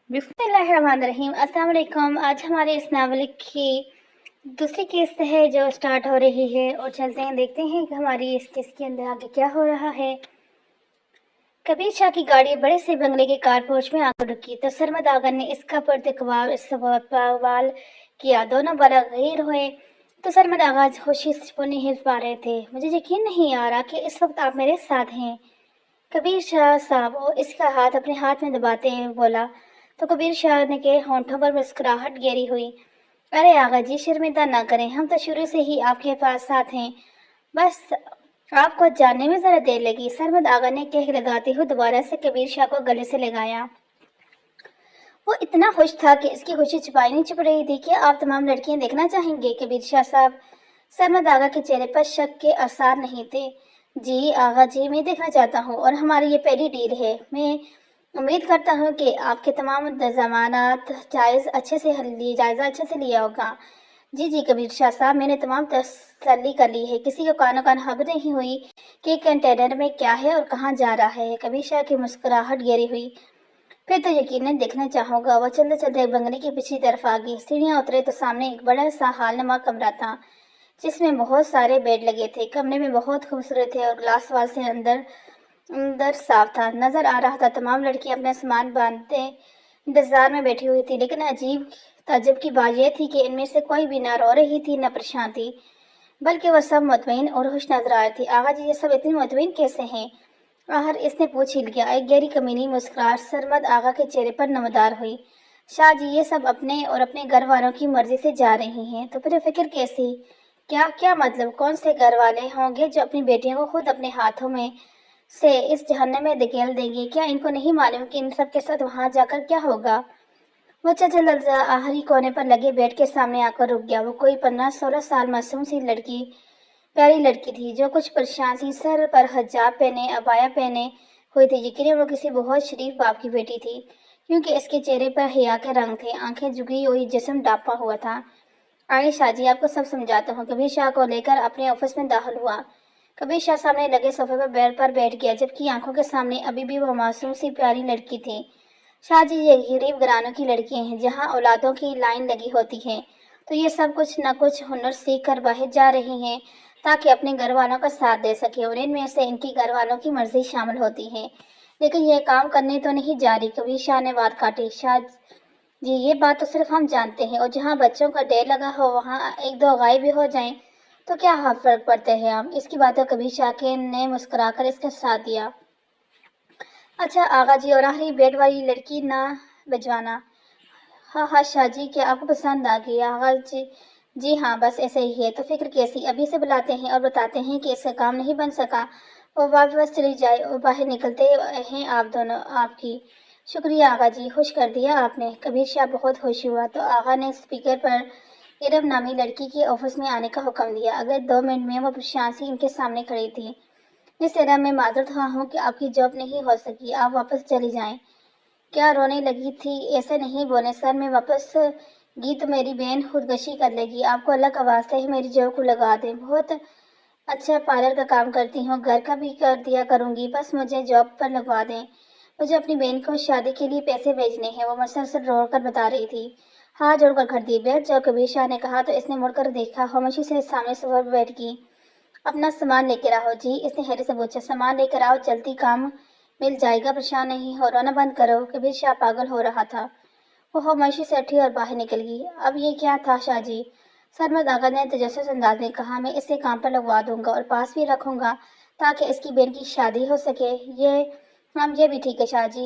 بسم اللہ الرحمن الرحیم۔ السلام علیکم۔ آج ہمارے اس ناول کی دوسری قسط ہے جو سٹارٹ ہو رہی ہے، اور چلتے ہیں دیکھتے ہیں کہ ہماری اس قسط کے اندر آگے کیا ہو رہا ہے۔ کبیر شاہ کی گاڑی بڑے سے بنگلے کے کار پورچ میں آ کر رکی تو سرمد آغا نے اس کا پرتقوال استقبال کیا۔ دونوں غیر ہوئے تو سرمد آغا خوشی سے پنی ہل پا رہے تھے۔ مجھے یقین نہیں آ رہا کہ اس وقت آپ میرے ساتھ ہیں، کبیر شاہ صاحب۔ وہ اس کا ہاتھ اپنے ہاتھ میں دباتے ہوئے بولا تو کبیر شاہ نے کے ہونٹوں پر مسکراہٹ گہری ہوئی۔ ارے آغا جی، شرمندہ نہ کریں، ہم تو شروع سے ہی آپ کے پاس ساتھ ہیں، بس آپ کو جاننے میں ذرا دیر لگی۔ سرمد آغا نے کہہ لگاتے ہوئے دوبارہ سے کبیر شاہ کو گلے سے لگایا۔ وہ اتنا خوش تھا کہ اس کی خوشی چھپائی نہیں چھپ رہی تھی۔ کیا آپ تمام لڑکیاں دیکھنا چاہیں گے کبیر شاہ صاحب؟ سرمد آغا کے چہرے پر شک کے آثار نہیں تھے۔ جی آغا جی، میں دیکھنا چاہتا ہوں، اور ہماری یہ پہلی ڈیل ہے۔ میں امید کرتا ہوں کہ آپ کے تمام انتظامات جائزہ اچھے سے لیا ہوگا۔ جی کبیر شاہ صاحب، میں نے تمام تسلی کر لی ہے، کسی کو کانوں کان خبر نہیں ہوئی کہ کنٹینر میں کیا ہے اور کہاں جا رہا ہے۔ کبیر شاہ کی مسکراہٹ گہری ہوئی۔ پھر تو یقیناً دیکھنا چاہوں گا۔ وہ چلتے چلتے بنگلے کی پچھلی طرف آگئی۔ سیڑھیاں اترے تو سامنے ایک بڑا سا ہال نما کمرہ تھا جس میں بہت سارے بیڈ لگے تھے۔ کمرے میں بہت خوبصورت تھے اور گلاس وال سے اندر صاف تھا۔ نظر آ رہا تھا تمام لڑکیاں اپنا سامان باندھتے انتظار میں بیٹھی ہوئی تھی، لیکن عجیب تعجب کی بات یہ تھی کہ ان میں سے کوئی بھی نہ رو رہی تھی نہ پریشان تھی، بلکہ وہ سب مطمئن اور خوش نظر آ رہی تھی۔ آغا جی، یہ سب اتنے مطمئن کیسے ہیں؟ آخر اس نے پوچھ ہی لیا۔ ایک گہری کمینی مسکراہٹ سرمد آغا کے چہرے پر نمودار ہوئی۔ شاہ جی، یہ سب اپنے اور اپنے گھر والوں کی مرضی سے جا رہی ہیں، تو پھر فکر کیسی؟ کیا مطلب؟ کون سے گھر والے ہوں گے جو اپنی بیٹیوں کو خود اپنے ہاتھوں میں سے اس جہنم میں دھکیل دیں گے؟ کیا ان کو نہیں معلوم کہ ان سب کے ساتھ وہاں جا کر کیا ہوگا؟ وہ چچا لفظہ آخری کونے پر لگے بیڈ کے سامنے آ کر رک گیا۔ وہ کوئی 15-16 سال معصوم سی پیاری لڑکی تھی جو کچھ پریشان سی، سر پر حجاب پہنے عبایا پہنے ہوئی تھی۔ یقیناً وہ کسی بہت شریف باپ کی بیٹی تھی، کیونکہ اس کے چہرے پر حیا کے رنگ تھے، آنکھیں جھکی ہوئی، جسم ڈھانپا ہوا تھا۔ آئیے شاہ جی، آپ کو سب سمجھاتا ہوں۔ کبیر شاہ کو لے کر اپنے آفس میں داخل ہوا۔ کبیر شاہ سامنے لگے صوفے پر بیٹھ گیا، جبکہ آنکھوں کے سامنے ابھی بھی وہ معصوم سی پیاری لڑکی تھی۔ شاہ جی، یہ غریب گھرانوں کی لڑکیاں ہیں جہاں اولادوں کی لائن لگی ہوتی ہے، تو یہ سب کچھ نہ کچھ ہنر سیکھ کر باہر جا رہی ہیں تاکہ اپنے گھر والوں کا ساتھ دے سکیں، اور ان میں سے ان کی گھر والوں کی مرضی شامل ہوتی ہے، لیکن یہ کام کرنے تو نہیں جا رہی۔ کبیر شاہ نے بات کاٹی۔ شاہ جی، یہ بات تو صرف ہم جانتے ہیں، اور جہاں بچوں کا ڈھیر لگا ہو وہاں ایک دو غائب بھی ہو جائیں تو کیا فرق پڑتے ہیں ہم؟ اس کی باتوں کبیر شاہ نے مسکرا کر اس کا ساتھ دیا۔ اچھا آغا جی، اور آخری بیڈ والی لڑکی نہ بھجوانا۔ ہاں شاہ جی، کیا آپ کو پسند آ گئی؟ آغا جی ہاں، بس ایسے ہی ہے۔ تو فکر کیسی؟ ابھی سے بلاتے ہیں اور بتاتے ہیں کہ اس کا کام نہیں بن سکا، وہ واپس چلی جائے، اور باہر نکلتے ہیں آپ دونوں۔ آپ کی شکریہ آغا جی، خوش کر دیا آپ نے۔ کبیر شاہ بہت خوش ہوا تو آغا نے اسپیکر پر ارم نامی لڑکی کے آفس میں آنے کا حکم دیا۔ اگلے 2 منٹ میں وہ پریشان سی ان کے سامنے کھڑی تھی۔ مس ارم، میں معذرت خواہ ہوں کہ آپ کی جاب نہیں ہو سکی، آپ واپس چلی جائیں۔ کیا رونے لگی تھی؟ ایسے نہیں بولیں سر، میں واپس گئی تو میری بہن خودکشی کر لے گی۔ آپ کو اللہ کا واسطہ ہے میری جاب کو لگا دیں۔ بہت اچھا پارلر کا کام کرتی ہوں، گھر کا بھی کر دیا کروں گی، بس مجھے جاب پر لگوا دیں۔ مجھے اپنی بہن کو شادی کے لیے پیسے بھیجنے ہیں، وہ مسلسل رو کر بتا رہی تھی۔ ہاتھ جوڑ کر کھڑی تھی۔ بیٹھ جاؤ کبیر شاہ نے کہا تو اس نے مڑ کر دیکھا۔ خاموشی سے سامنے صوفے پر بیٹھ گئی۔ اپنا سامان لے کر آؤ۔ جی، اس نے حیرت سے پوچھا۔ سامان لے کر آؤ، جلدی کام مل جائے گا، پریشان نہیں ہو، رونا بند کرو۔ کبیر شاہ پاگل ہو رہا تھا۔ وہ خاموشی سے اٹھی اور باہر نکل گئی۔ اب یہ کیا تھا شاہ جی؟ سرمد آغا نے تجسس انداز میں کہا۔ میں اسے کام پر لگوا دوں گا اور پاس بھی رکھوں گا تاکہ اس کی بہن کی شادی ہو سکے۔ یہ بھی ٹھیک ہے شاہ جی،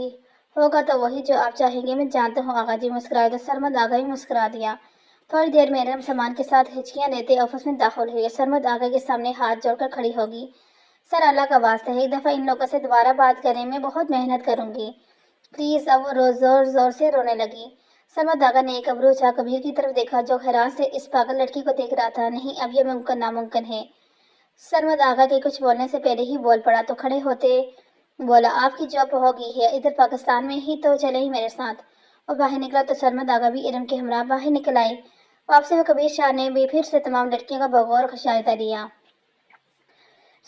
ہوگا تو وہی جو آپ چاہیں گے۔ میں جانتا ہوں آغا جی، مسکرائے تو سرمد آغا بھی مسکرا دیا۔ تھوڑی دیر میں ارم سامان کے ساتھ ہچکیاں لیتے آفس میں داخل ہوئی۔ سرمد آغا کے سامنے ہاتھ جوڑ کر کھڑی ہوگی۔ سر، اللہ کا واسطہ ہے ایک دفعہ ان لوگوں سے دوبارہ بات کریں، میں بہت محنت کروں گی، پلیز۔ اب وہ زور سے رونے لگی۔ سرمد آغا نے ایک ابرو اٹھا کبیر کی طرف دیکھا جو حیران سے اس پاگل لڑکی کو دیکھ رہا تھا۔ نہیں، اب یہ ناممکن ہے۔ سرمد آغا کے کچھ بولنے سے پہلے ہی بول پڑا تو کھڑے ہوتے بولا، آپ کی جاب ہو گئی ہے ادھر پاکستان میں ہی، تو چلے ہی میرے ساتھ۔ اور باہر نکلا تو سرمد آغا بھی ارم کے ہمراہ باہر نکل آئے۔ واپسی میں کبیر شاہ نے بھی پھر سے تمام لڑکیوں کا بغور مشاہدہ لیا۔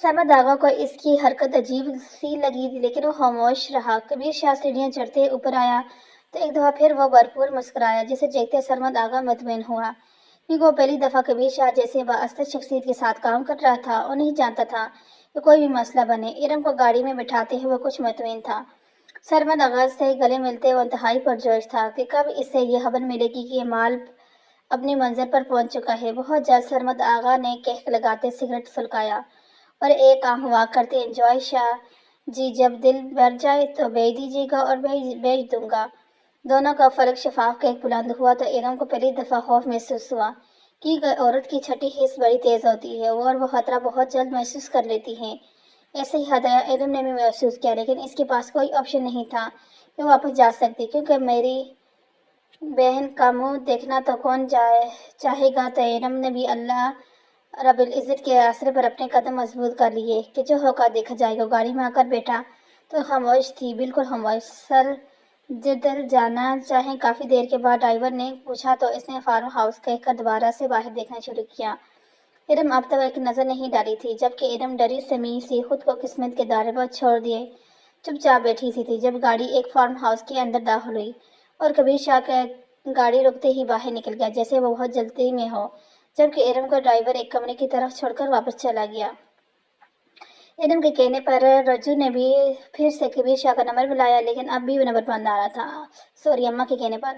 سرمد آغا کو اس کی حرکت عجیب سی لگی لیکن وہ خاموش رہا۔ کبیر شاہ سیڑھیاں چڑھتے اوپر آیا تو ایک دفعہ پھر وہ بھرپور مسکرایا، جسے دیکھتے سرمد آغا مطمئن ہوا، کیونکہ وہ پہلی دفعہ کبیر شاہ جیسے بااثر شخصیت کے ساتھ کام کر رہا تھا اور نہیں جانتا تھا کہ کوئی بھی مسئلہ بنے۔ ارم کو گاڑی میں بٹھاتے ہی وہ کچھ مطمئن تھا۔ سرمد آغا سے گلے ملتے وہ انتہائی پرجوش تھا کہ کب اسے یہ خبر ملے گی کہ یہ مال اپنی منزل پر پہنچ چکا ہے۔ بہت جلد سرمد آغا نے کہک لگاتے سگریٹ سلگایا اور ایک آنکھ واک کرتے انجوائے شاہ جی، جب دل بھر جائے تو بھیج دیجیے گا اور بھیج دوں گا۔ دونوں کا فرق شفاف کہک بلند ہوا تو ارم کو پہلی دفعہ خوف محسوس ہوا کہ عورت کی چھٹی حس بڑی تیز ہوتی ہے اور وہ خطرہ بہت جلد محسوس کر لیتی ہے۔ ایسے ہی خطرہ ارم نے بھی محسوس کیا، لیکن اس کے پاس کوئی آپشن نہیں تھا کہ وہ واپس جا سکتی، کیونکہ میری بہن کا منہ دیکھنا تو کون چاہے گا۔ تو ارم نے بھی اللہ رب العزت کے آسرے پر اپنے قدم مضبوط کر لیے کہ جو ہوگا دیکھا جائے گا۔ گاڑی میں آ کر بیٹھا تو خاموش تھی، بالکل خاموش۔ سر جدھر جانا چاہیں۔ کافی دیر کے بعد ڈرائیور نے پوچھا تو اس نے فارم ہاؤس کہہ کر دوبارہ سے باہر دیکھنا شروع کیا۔ ارم اب تک ایک نظر نہیں ڈالی تھی، جبکہ ارم ڈری سمی سی خود کو قسمت کے دائرے پر چھوڑ دیے چپ چاپ بیٹھی سی تھی، جب گاڑی ایک فارم ہاؤس کے اندر داخل ہوئی اور کبیر شاہ کا گاڑی رکتے ہی باہر نکل گیا، جیسے وہ بہت جلدی میں ہو، جبکہ ارم کو ڈرائیور ایک کمرے کی طرف چھوڑ کر واپس چلا گیا۔ ارم کے کہنے پر رجو نے بھی پھر سے کبیر شاہ کا نمبر بلایا، لیکن اب بھی نمبر بند آ رہا تھا۔ اماں کے کہنے پر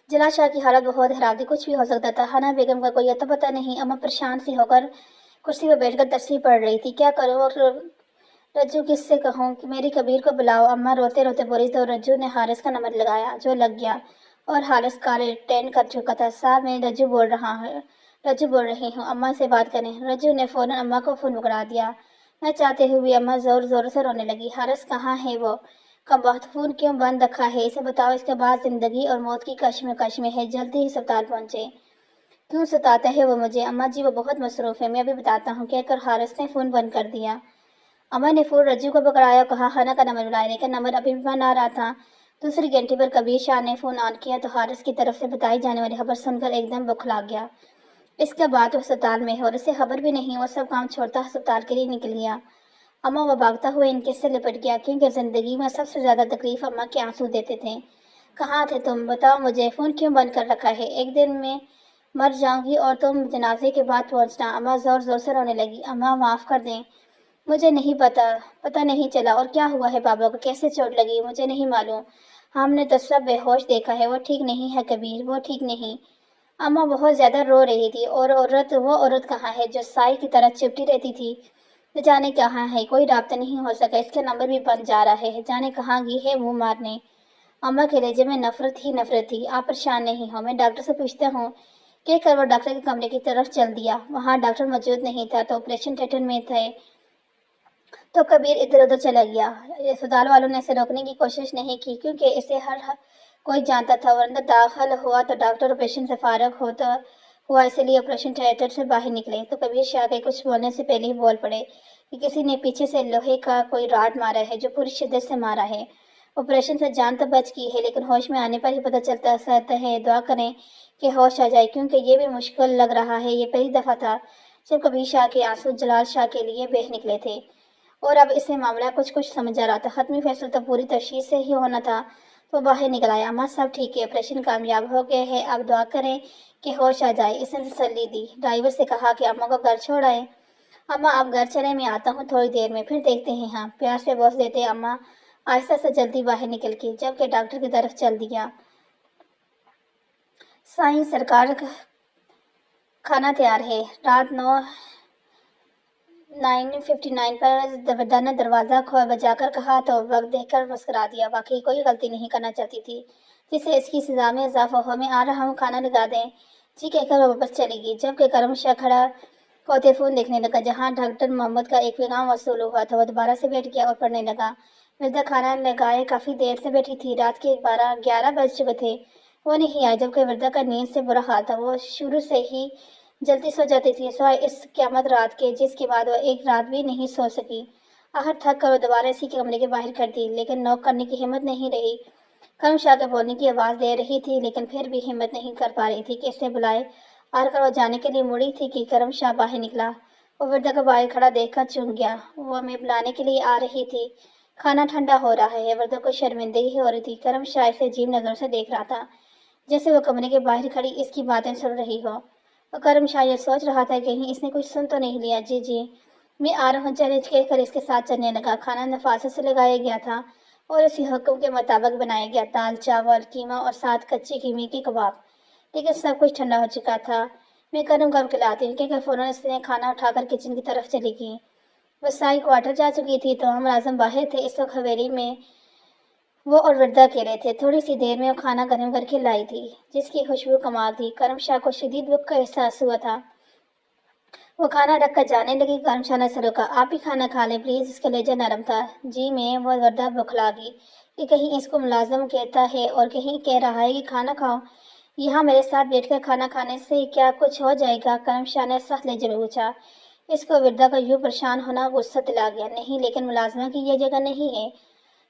جلا شاہ کی حالت بہت حیران، کچھ بھی ہو سکتا تھا۔ حنا بیگم کا کوئی اتا پتہ نہیں۔ اماں پریشان سی ہو کر کرسی پر بیٹھ کر تصویر پڑھ رہی تھی۔ کیا کروں اور رجو کس سے کہوں کہ میری کبیر کو بلاؤ؟ اماں روتے روتے بولی تو رجو نے حارث کا نمبر لگایا، جو لگ گیا اور حارث کال اٹینڈ کر چکا تھا۔ صاحب میں رجو بول رہی ہوں، اماں سے بات کریں۔ رجو نے فوراً اماں کو فون پکڑا دیا۔ نہ چاہتے ہوئے اماں زور زور سے رونے لگی۔ حارث کہاں ہے وہ؟ کمبخت فون کیوں بند رکھا ہے؟ اسے بتاؤ اس کے بعد زندگی اور موت کی کشمکش میں ہے، جلدی ہی اسپتال پہنچے۔ کیوں ستاتا ہے وہ مجھے؟ اماں جی وہ بہت مصروف ہے، میں ابھی بتاتا ہوں، کہہ کر حارث نے فون بند کر دیا۔ اماں نے فون رجو کو پکڑایا اور کہا حنا کا نمبر بلایا، لیکن نمبر ابھی بھی بند آ رہا تھا۔ دوسری گھنٹی پر کبیر شاہ نے فون آن کیا تو حارث کی طرف سے بتائی جانے والی خبر سن کر ایک دم بکھلا گیا۔ اس کے بعد وہ اسپتال میں ہے اور اسے خبر بھی نہیں۔ وہ سب کام چھوڑتا اسپتال کے لیے نکل گیا۔ اماں وہ بھاگتا ہوا ان کے سے لپٹ گیا، کیونکہ زندگی میں سب سے زیادہ تکلیف اماں کے آنسو دیتے تھے۔ کہاں تھے تم؟ بتاؤ مجھے، فون کیوں بند کر رکھا ہے؟ ایک دن میں مر جاؤں گی اور تم جنازے کے بعد پہنچنا۔ اماں زور زور سے رونے لگی۔ اماں معاف کر دیں، مجھے نہیں پتہ نہیں چلا۔ اور کیا ہوا ہے بابا کو؟ کیسے چوٹ لگی؟ مجھے نہیں معلوم، ہم نے تو سب بے ہوش دیکھا ہے۔ وہ ٹھیک نہیں ہے کبیر، وہ ٹھیک نہیں۔ اماں بہت زیادہ رو رہی تھی۔ اور وہ عورت کہاں ہے جو سائی کی طرح چپٹی رہتی تھی؟ نہ جانے کہاں ہے، کوئی رابطہ نہیں ہو سکا، اس کا نمبر بھی بند جا رہا ہے، جانے کہاں گئی ہے منہ مارنے۔ اماں کے لہجے میں نفرت ہی نفرت تھی۔ آپ پریشان نہیں ہو، میں ڈاکٹر سے پوچھتا ہوں، کہہ کر وہ ڈاکٹر کے کمرے کی طرف چل دیا۔ وہاں ڈاکٹر موجود نہیں تھا تو آپریشن تھیٹر میں تھے تو کبیر ادھر ادھر چلا گیا۔ اسپتال والوں نے اسے روکنے کی کوشش نہیں کی، کیونکہ اسے ہر کوئی جانتا تھا، وہ اندر داخل ہوا تو ڈاکٹر آپریشن سے فارغ ہوا، اسی لیے آپریشن تھیٹر سے باہر نکلے تو کبیر شاہ کے کچھ بولنے سے پہلے ہی بول پڑے کہ کسی نے پیچھے سے لوہے کا کوئی راڈ مارا ہے، جو پوری شدت سے مارا ہے۔ آپریشن سے جان تو بچ گئی ہے، لیکن ہوش میں آنے پر ہی پتہ چلتا ہے۔ دعا کریں کہ ہوش آ جائے، کیونکہ یہ بھی مشکل لگ رہا ہے۔ یہ پہلی دفعہ تھا جب کبیر شاہ کے آنسو جلال شاہ کے لیے بہہ نکلے تھے، اور اب اسے معاملہ کچھ سمجھ آ رہا تھا۔ حتمی فیصلہ تو پوری تشخیص سے ہی ہونا تھا۔ وہ باہر نکل آیا۔ اماں سب ٹھیک ہے، آپریشن کامیاب ہو گیا ہے، اب دعا کریں کہ ہوش آ جائے، اس نے تسلی دی۔ ڈرائیور سے کہا کہ اماں کو گھر چھوڑ آئے۔ اماں آپ گھر چلیں، میں آتا ہوں تھوڑی دیر میں، پھر دیکھتے ہیں۔ ہاں، پیار سے بوس دیتے اماں آہستہ سے جلدی باہر نکل گئی، جبکہ ڈاکٹر کی طرف چل دیا۔ سائیں سرکار، کھانا تیار ہے۔ رات 9:59 پر وردہ نے دروازہ بجا کر کہا تو وقت دیکھ کر مسکرا دیا۔ واقعی کوئی غلطی نہیں کرنا چاہتی تھی جسے اس کی سزا میں اضافہ ہو۔ میں آ رہا ہوں، کھانا لگا دیں جی، کہہ کر وہ واپس چلی گئی، جبکہ کرم شاہ کھڑا ہوتے فون دیکھنے لگا۔ جہاں ڈاکٹر محمد کا ایک پیغام وصول ہوا تو وہ دوبارہ سے بیٹھ گیا اور پڑھنے لگا۔ وردہ کھانا لگائے کافی دیر سے بیٹھی تھی، رات کے 11 بج چکے تھے، وہ نہیں آئی، جبکہ وردہ کا نیند سے برا حال تھا۔ وہ شروع سے ہی جلدی سو جاتی تھی، سوائے اس قیامت رات کے، جس کے بعد وہ ایک رات بھی نہیں سو سکی۔ آخر تھک کر وہ دوبارہ اسی کمرے کے باہر کھڑی، لیکن نوک کرنے کی ہمت نہیں رہی۔ کرم شاہ کے بولنے کی آواز دے رہی تھی، لیکن پھر بھی ہمت نہیں کر پا رہی تھی کہ اسے بلائے۔ آر کر وہ جانے کے لیے مڑی تھی کہ کرم شاہ باہر نکلا۔ وہ وردہ کو باہر کھڑا دیکھ کر چونک گیا۔ وہ میں بلانے کے لیے آ رہی تھی، کھانا ٹھنڈا ہو رہا ہے۔ وردہ کو شرمندگی ہو رہی تھی۔ کرم شاہ اسے عجیب نظروں سے دیکھ رہا تھا، جیسے وہ کمرے کے باہر کھڑی اس کی باتیں سن رہی ہو۔ اور کرم شاہ یہ سوچ رہا تھا کہیں اس نے کچھ سن تو نہیں لیا۔ جی جی میں آ رہا ہوں چیلنج کہہ کر اس کے ساتھ چلنے لگا۔ کھانا نفاست سے لگایا گیا تھا اور اسی حکم کے مطابق بنایا گیا، دال، چاول، قیمہ اور ساتھ کچی قیمے کے کباب۔ لیکن سب کچھ ٹھنڈا ہو چکا تھا۔ میں کرم کر کے لاتی ہوں کہ فوراً اس نے کھانا اٹھا کر کچن کی طرف چلی گئی۔ وہ سائی کوارٹر جا چکی تھی تو ہم ملازم باہر تھے۔ اس وقت حویلی میں وہ اور وردہ اکیلے تھے۔ تھوڑی سی دیر میں وہ کھانا گرم کر کے لائی تھی، جس کی خوشبو کمال تھی۔ کرم شاہ کو شدید بھوک کا احساس ہوا تھا۔ وہ کھانا رکھ کر جانے لگی۔ کرم شاہ نے اسے روکا۔ آپ بھی کھانا کھا لیں پلیز، اس کا لہجہ نرم تھا۔ جی میں، وہ وردہ بکھلا گئی کہ کہیں اس کو ملازم کہتا ہے اور کہیں کہہ رہا ہے کہ کھانا کھاؤ۔ یہاں میرے ساتھ بیٹھ کر کھانا کھانے سے کیا کچھ ہو جائے گا؟ کرم شاہ نے سخت لہجے میں پوچھا۔ اس کو وردہ کا یوں پریشان ہونا غصہ دلا گیا۔ نہیں، لیکن ملازمہ کی یہ جگہ نہیں ہے۔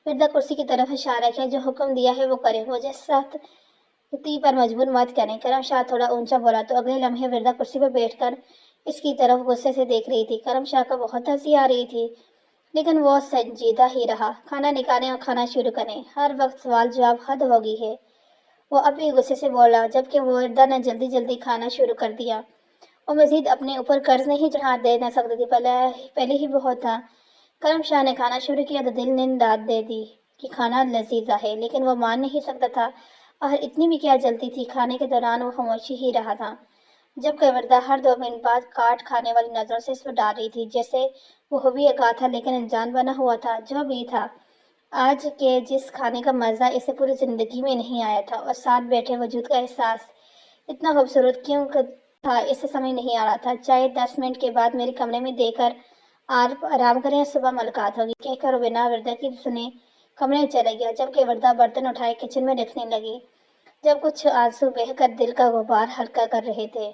وردہ کرسی کی طرف اشارہ کیا۔ جو حکم دیا ہے وہ کریں، مجھے سختی پر مجبور مت کریں۔ کرم شاہ تھوڑا اونچا بولا تو اگلے لمحے وردہ کرسی پر بیٹھ کر اس کی طرف غصے سے دیکھ رہی تھی۔ کرم شاہ کو بہت ہنسی آ رہی تھی، لیکن وہ سنجیدہ ہی رہا۔ کھانا نکالیں اور کھانا شروع کریں، ہر وقت سوال جواب حد ہو گئی ہے، وہ اب بھی غصے سے بولا، جبکہ وردہ نے جلدی جلدی کھانا شروع کر دیا۔ وہ مزید اپنے اوپر قرض نہیں چڑھا دینا سکتی تھی، پہلے ہی بہت تھا۔ کرم شاہ نے کھانا شروع کیا تو دل نے داد دے دی کہ کھانا لذیذ ہے، لیکن وہ مان نہیں سکتا تھا آخر اتنی بھی کیا جلتی تھی۔ کھانے کے دوران وہ خاموشی ہی رہا تھا، جبکہ وردہ ہر 2 منٹ بعد کاٹ کھانے والی نظروں سے اس پر ڈال رہی تھی، جیسے وہ بھی ایک تھا لیکن انجان بنا ہوا تھا۔ جو بھی تھا، آج کے جس کھانے کا مزہ اسے پوری زندگی میں نہیں آیا تھا، اور ساتھ بیٹھے وجود کا احساس اتنا خوبصورت کیوں تھا، اسے سمجھ نہیں آ رہا تھا۔ چائے 10 منٹ کے بعد میرے کمرے میں دے کر آرام کریں، صبح ملاقات ہوگی، کہہ کر بنا وردہ کی سنے کمرے میں چلا گیا، جبکہ وردہ برتن اٹھائے کچن میں رکھنے لگی، جب کچھ آنسو بہہ کر دل کا غبار ہلکا کر رہے تھے۔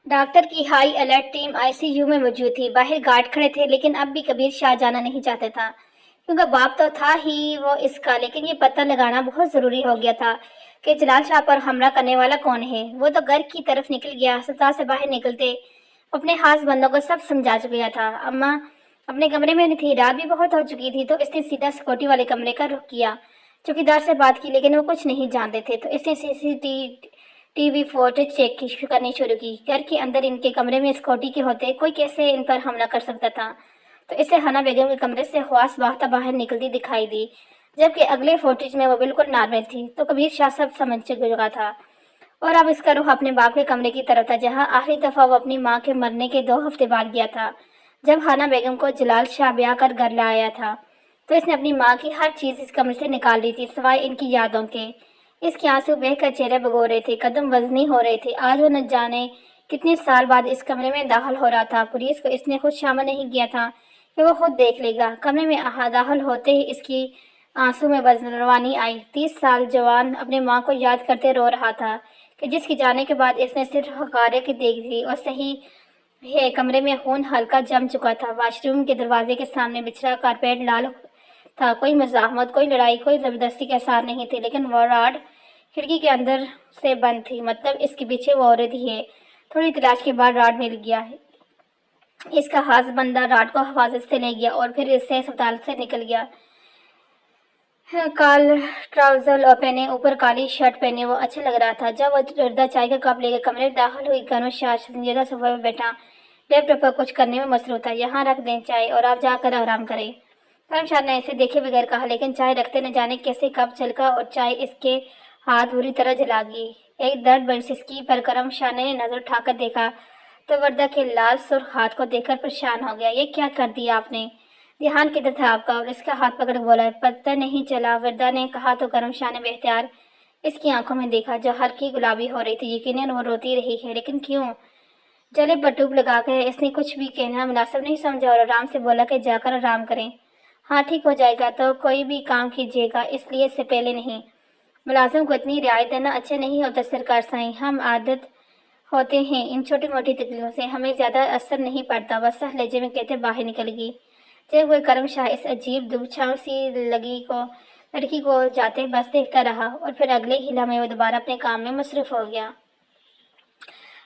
ڈاکٹر کی high alert team I C U میں موجود تھی۔ باہر گارڈ کھڑے تھے، لیکن اب بھی کبیر شاہ جانا نہیں چاہتے تھا، کیونکہ باپ تو تھا ہی وہ اس کا، لیکن یہ پتہ لگانا بہت ضروری ہو گیا تھا کہ جلال شاہ پر حملہ کرنے والا کون ہے۔ وہ تو گھر کی طرف نکل گیا۔ ہسپتال سے باہر نکلتے اپنے خاص بندوں کو سب سمجھا چکا تھا۔ اماں اپنے کمرے میں نہیں تھی، رات بھی بہت ہو چکی تھی، تو اس نے سیدھا سیکورٹی والے کمرے کا رخ کیا۔ چوکیدار سے بات کی، لیکن وہ کچھ نہیں جانتے تھے، تو اس نے ٹی وی فوٹیج چیک کرنی شروع کی۔ گھر کے اندر ان کے کمرے میں سیکورٹی کے ہوتے کوئی کیسے ان پر حملہ کر سکتا تھا؟ تو اسے حنا بیگم کے کمرے سے خواص باختہ باہر نکلتی دکھائی دی، جبکہ اگلے فوٹیج میں وہ بالکل نارمل تھی۔ تو کبیر شاہ سب سمجھ چکا تھا، اور اب اس کا رخ اپنے باپ کے کمرے کی طرف تھا، جہاں آخری دفعہ وہ اپنی ماں کے مرنے کے 2 ہفتے بعد گیا تھا، جب حنا بیگم کو جلال شاہ بیاہ کر گھر لایا تھا۔ تو اس نے اپنی ماں کی ہر چیز اس کمرے سے نکال دی تھی، سوائے ان کی یادوں کے۔ اس کے آنسو بہہ کر چہرے بھگو رہے تھے، قدم وزنی ہو رہے تھے۔ آج وہ نہ جانے کتنے سال بعد اس کمرے میں داخل ہو رہا تھا۔ پولیس کو اس نے خود شامل نہیں کیا تھا کہ وہ خود دیکھ لے گا۔ کمرے میں داخل ہوتے ہی اس کی آنسو میں بزروانی آئی۔ 30 سال جوان اپنے ماں کو یاد کرتے رو رہا تھا کہ جس کے جانے کے بعد اس نے صرف حقارے کی دیکھی، اور صحیح ہے کمرے میں خون ہلکا جم چکا تھا۔ واش روم کے دروازے کے سامنے بچھا کارپیٹ لال تھا، کوئی مزاحمت، کوئی لڑائی، کوئی زبردستی کے آثار نہیں تھے، لیکن وہ راڈ کھڑکی کے اندر سے بند تھی، مطلب اس کے پیچھے وہ عورت ہی ہے۔ تھوڑی تلاش کے بعد راڈ مل گیا۔ اس کا خاص بندہ راڈ کو حفاظت سے لے گیا اور پھر اس سے ہسپتال سے نکل گیا۔ کال ٹراؤزر پہنے، اوپر کالی شرٹ پہنے وہ اچھا لگ رہا تھا۔ جب وہ وردہ چائے کا کپ لے کر کمرے میں داخل ہوئی، کرم شاہ سنجیدہ صوفے پر بیٹھا لیپ ٹاپ پر کچھ کرنے میں مصروف تھا۔ یہاں رکھ دیں چائے، اور آپ جا کر آرام کریں، کرم شاہ نے اسے دیکھے بغیر کہا، لیکن چائے رکھتے نہ جانے کیسے کپ چھلکا اور چائے اس کے ہاتھ بری طرح جلا گئی۔ ایک درد بھری سسکی پر کرم شاہ نے نظر اٹھا کر دیکھا تو وردہ کے لال سرخ ہاتھ کو دیکھ کر پریشان ہو گیا۔ یہ کیا کر دیا آپ نے؟ دھیان کدھر تھا آپ کا؟ اور اس کا ہاتھ پکڑ بولا، پتہ نہیں چلا، وردہ نے کہا تو کرم شاہ نے بے اختیار اس کی آنکھوں میں دیکھا جو ہلکی گلابی ہو رہی تھی۔ یقیناً وہ روتی رہی ہے، لیکن کیوں؟ جلے پر ٹوپ لگا کر اس نے کچھ بھی کہنا مناسب نہیں سمجھا اور آرام سے بولا کہ جا کر آرام کریں، ہاں ٹھیک ہو جائے گا تو کوئی بھی کام کیجیے گا، اس لیے سے پہلے نہیں۔ ملازم کو اتنی رعایت دینا اچھا نہیں ہوتا سرکار سائیں، ہم عادت ہوتے ہیں ان چھوٹی موٹی تکلیفوں سے، ہمیں زیادہ اثر نہیں پڑتا، وہ سخت لہجے میں کہتے باہر نکل گئی۔ جب وہ کرم شاہ اس عجیب دبچھاؤ سی لڑکی کو جاتے بس دیکھتا رہا، اور پھر اگلے ہی لمحے وہ دوبارہ اپنے کام میں مصروف ہو گیا۔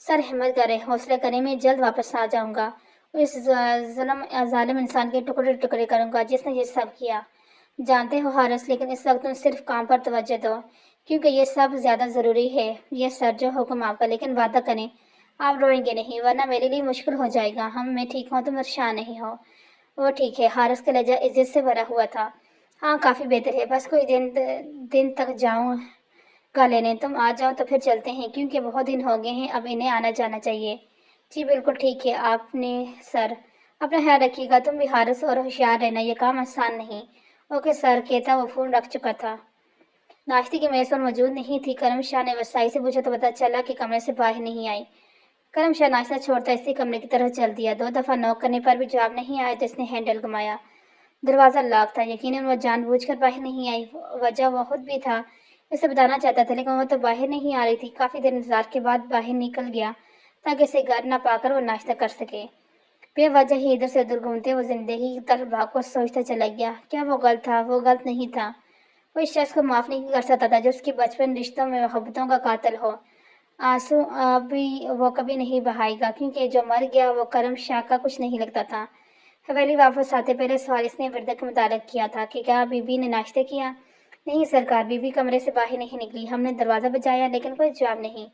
سر ہمت کرے، حوصلہ کرے، میں جلد واپس آ جاؤں گا، اس ظالم انسان کے ٹکڑے ٹکڑے کروں گا جس نے یہ سب کیا۔ جانتے ہو حارث، لیکن اس وقت تم صرف کام پر توجہ دو، کیونکہ یہ سب زیادہ ضروری ہے۔ یہ سر، جو حکم آپ کا، لیکن وعدہ کریں آپ روئیں گے نہیں، ورنہ میرے لیے مشکل ہو جائے گا۔ میں ٹھیک ہوں، تم پریشان نہیں ہو۔ وہ ٹھیک ہے، حارث کا لہجہ عزت سے بھرا ہوا تھا۔ ہاں کافی بہتر ہے، بس کوئی دن تک جاؤں گا لینے، تم آ جاؤ تو پھر چلتے ہیں، کیونکہ بہت دن ہو گئے ہیں، اب انہیں آنا جانا چاہیے۔ جی بالکل ٹھیک ہے، آپ نے سر، اپنا خیال رکھیے گا، تم بھی حارث، اور ہوشیار رہنا، یہ کام آسان نہیں۔ اوکے سر، کہتا وہ فون رکھ چکا تھا۔ ناشتے کی میز پر موجود نہیں تھی۔ کرم شاہ نے وسائی سے پوچھا تو پتا چلا کہ کمرے سے باہر نہیں آئی۔ کرم شاہ ناشتہ چھوڑتا اسی کمرے کی طرف چل دیا۔ 2 دفعہ نوک کرنے پر بھی جواب نہیں آیا تو اس نے ہینڈل گھمایا۔ دروازہ لاک تھا، یقیناً وہ جان بوجھ کر باہر نہیں آئی۔ وجہ وہ خود بھی تھا اسے بتانا چاہتا تھا، لیکن وہ تو باہر نہیں آ رہی تھی۔ کافی دیر انتظار کے بعد باہر نکل گیا تاکہ اسے گھر نہ پا کر وہ ناشتہ کر سکے۔ بے وجہ ہی ادھر سے ادھر گھومتے وہ زندگی کی طرف بھاگ کر سوچتا چلا گیا، کیا وہ غلط تھا؟ وہ غلط نہیں تھا۔ وہ اس شخص کو معاف نہیں کر سکتا تھا جو اس کے بچپن رشتوں میں محبتوں کا قاتل ہو۔ آنسو ابھی وہ کبھی نہیں بہائے گا، کیونکہ جو مر گیا وہ کرم شاہ کا کچھ نہیں لگتا تھا۔ حویلی واپس آتے پہلے سوال اس نے وردہ کے متعلق کیا تھا کہ کیا بی بی نے ناشتہ کیا؟ نہیں سرکار، بی بی کمرے سے باہر نہیں نکلی، ہم نے دروازہ بجایا لیکن کوئی جواب نہیں۔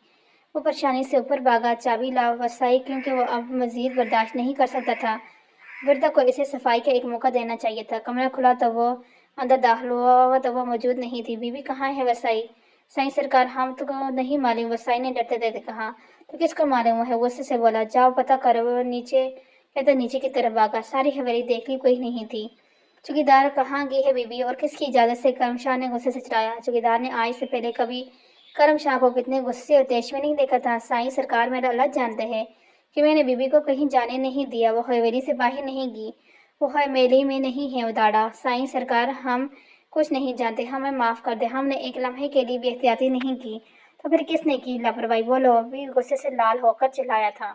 وہ پریشانی سے اوپر بھاگا، چابی لا وسائی، کیونکہ وہ اب مزید برداشت نہیں کر سکتا تھا۔ وردہ کو اسے صفائی کا ایک موقع دینا چاہیے تھا۔ کمرہ کھلا تو وہ اندر داخل ہوا تو وہ موجود نہیں تھی۔ بی بی کہاں ہے وسائی؟ سائیں سرکار، ہم تو نہیں معلوم، وسائی نے ڈرتے ڈرتے کہا۔ تو کس کو معلوم ہے؟ غصے سے بولا، جاؤ پتہ کرو۔ وہ نیچے کہتا نیچے کی طرف بھاگا۔ ساری حویلی دیکھ لی، کوئی نہیں تھی۔ چوکیدار کہاں گئی ہے بی بی، اور کس کی اجازت سے؟ کرم شاہ نے غصے سے چلایا۔ چوکیدار نے آج سے پہلے کبھی کرم شاہ کو کتنے غصے اور تیش میں نہیں دیکھا تھا۔ سائیں سرکار، میرا اللہ جانتا ہے کہ میں نے بی بی کو کہیں جانے نہیں دیا، وہ حویلی سے باہر نہیں گئی، وہ حویلی میں نہیں ہے اداڑا۔ سائیں سرکار، ہم کچھ نہیں جانتے، ہمیں معاف کر دیں، ہم نے ایک لمحے کے لیے بھی احتیاطی نہیں کی۔ تو پھر کس نے کی لاپرواہی؟ بولو۔ بھی غصے سے لال ہو کر چلایا تھا۔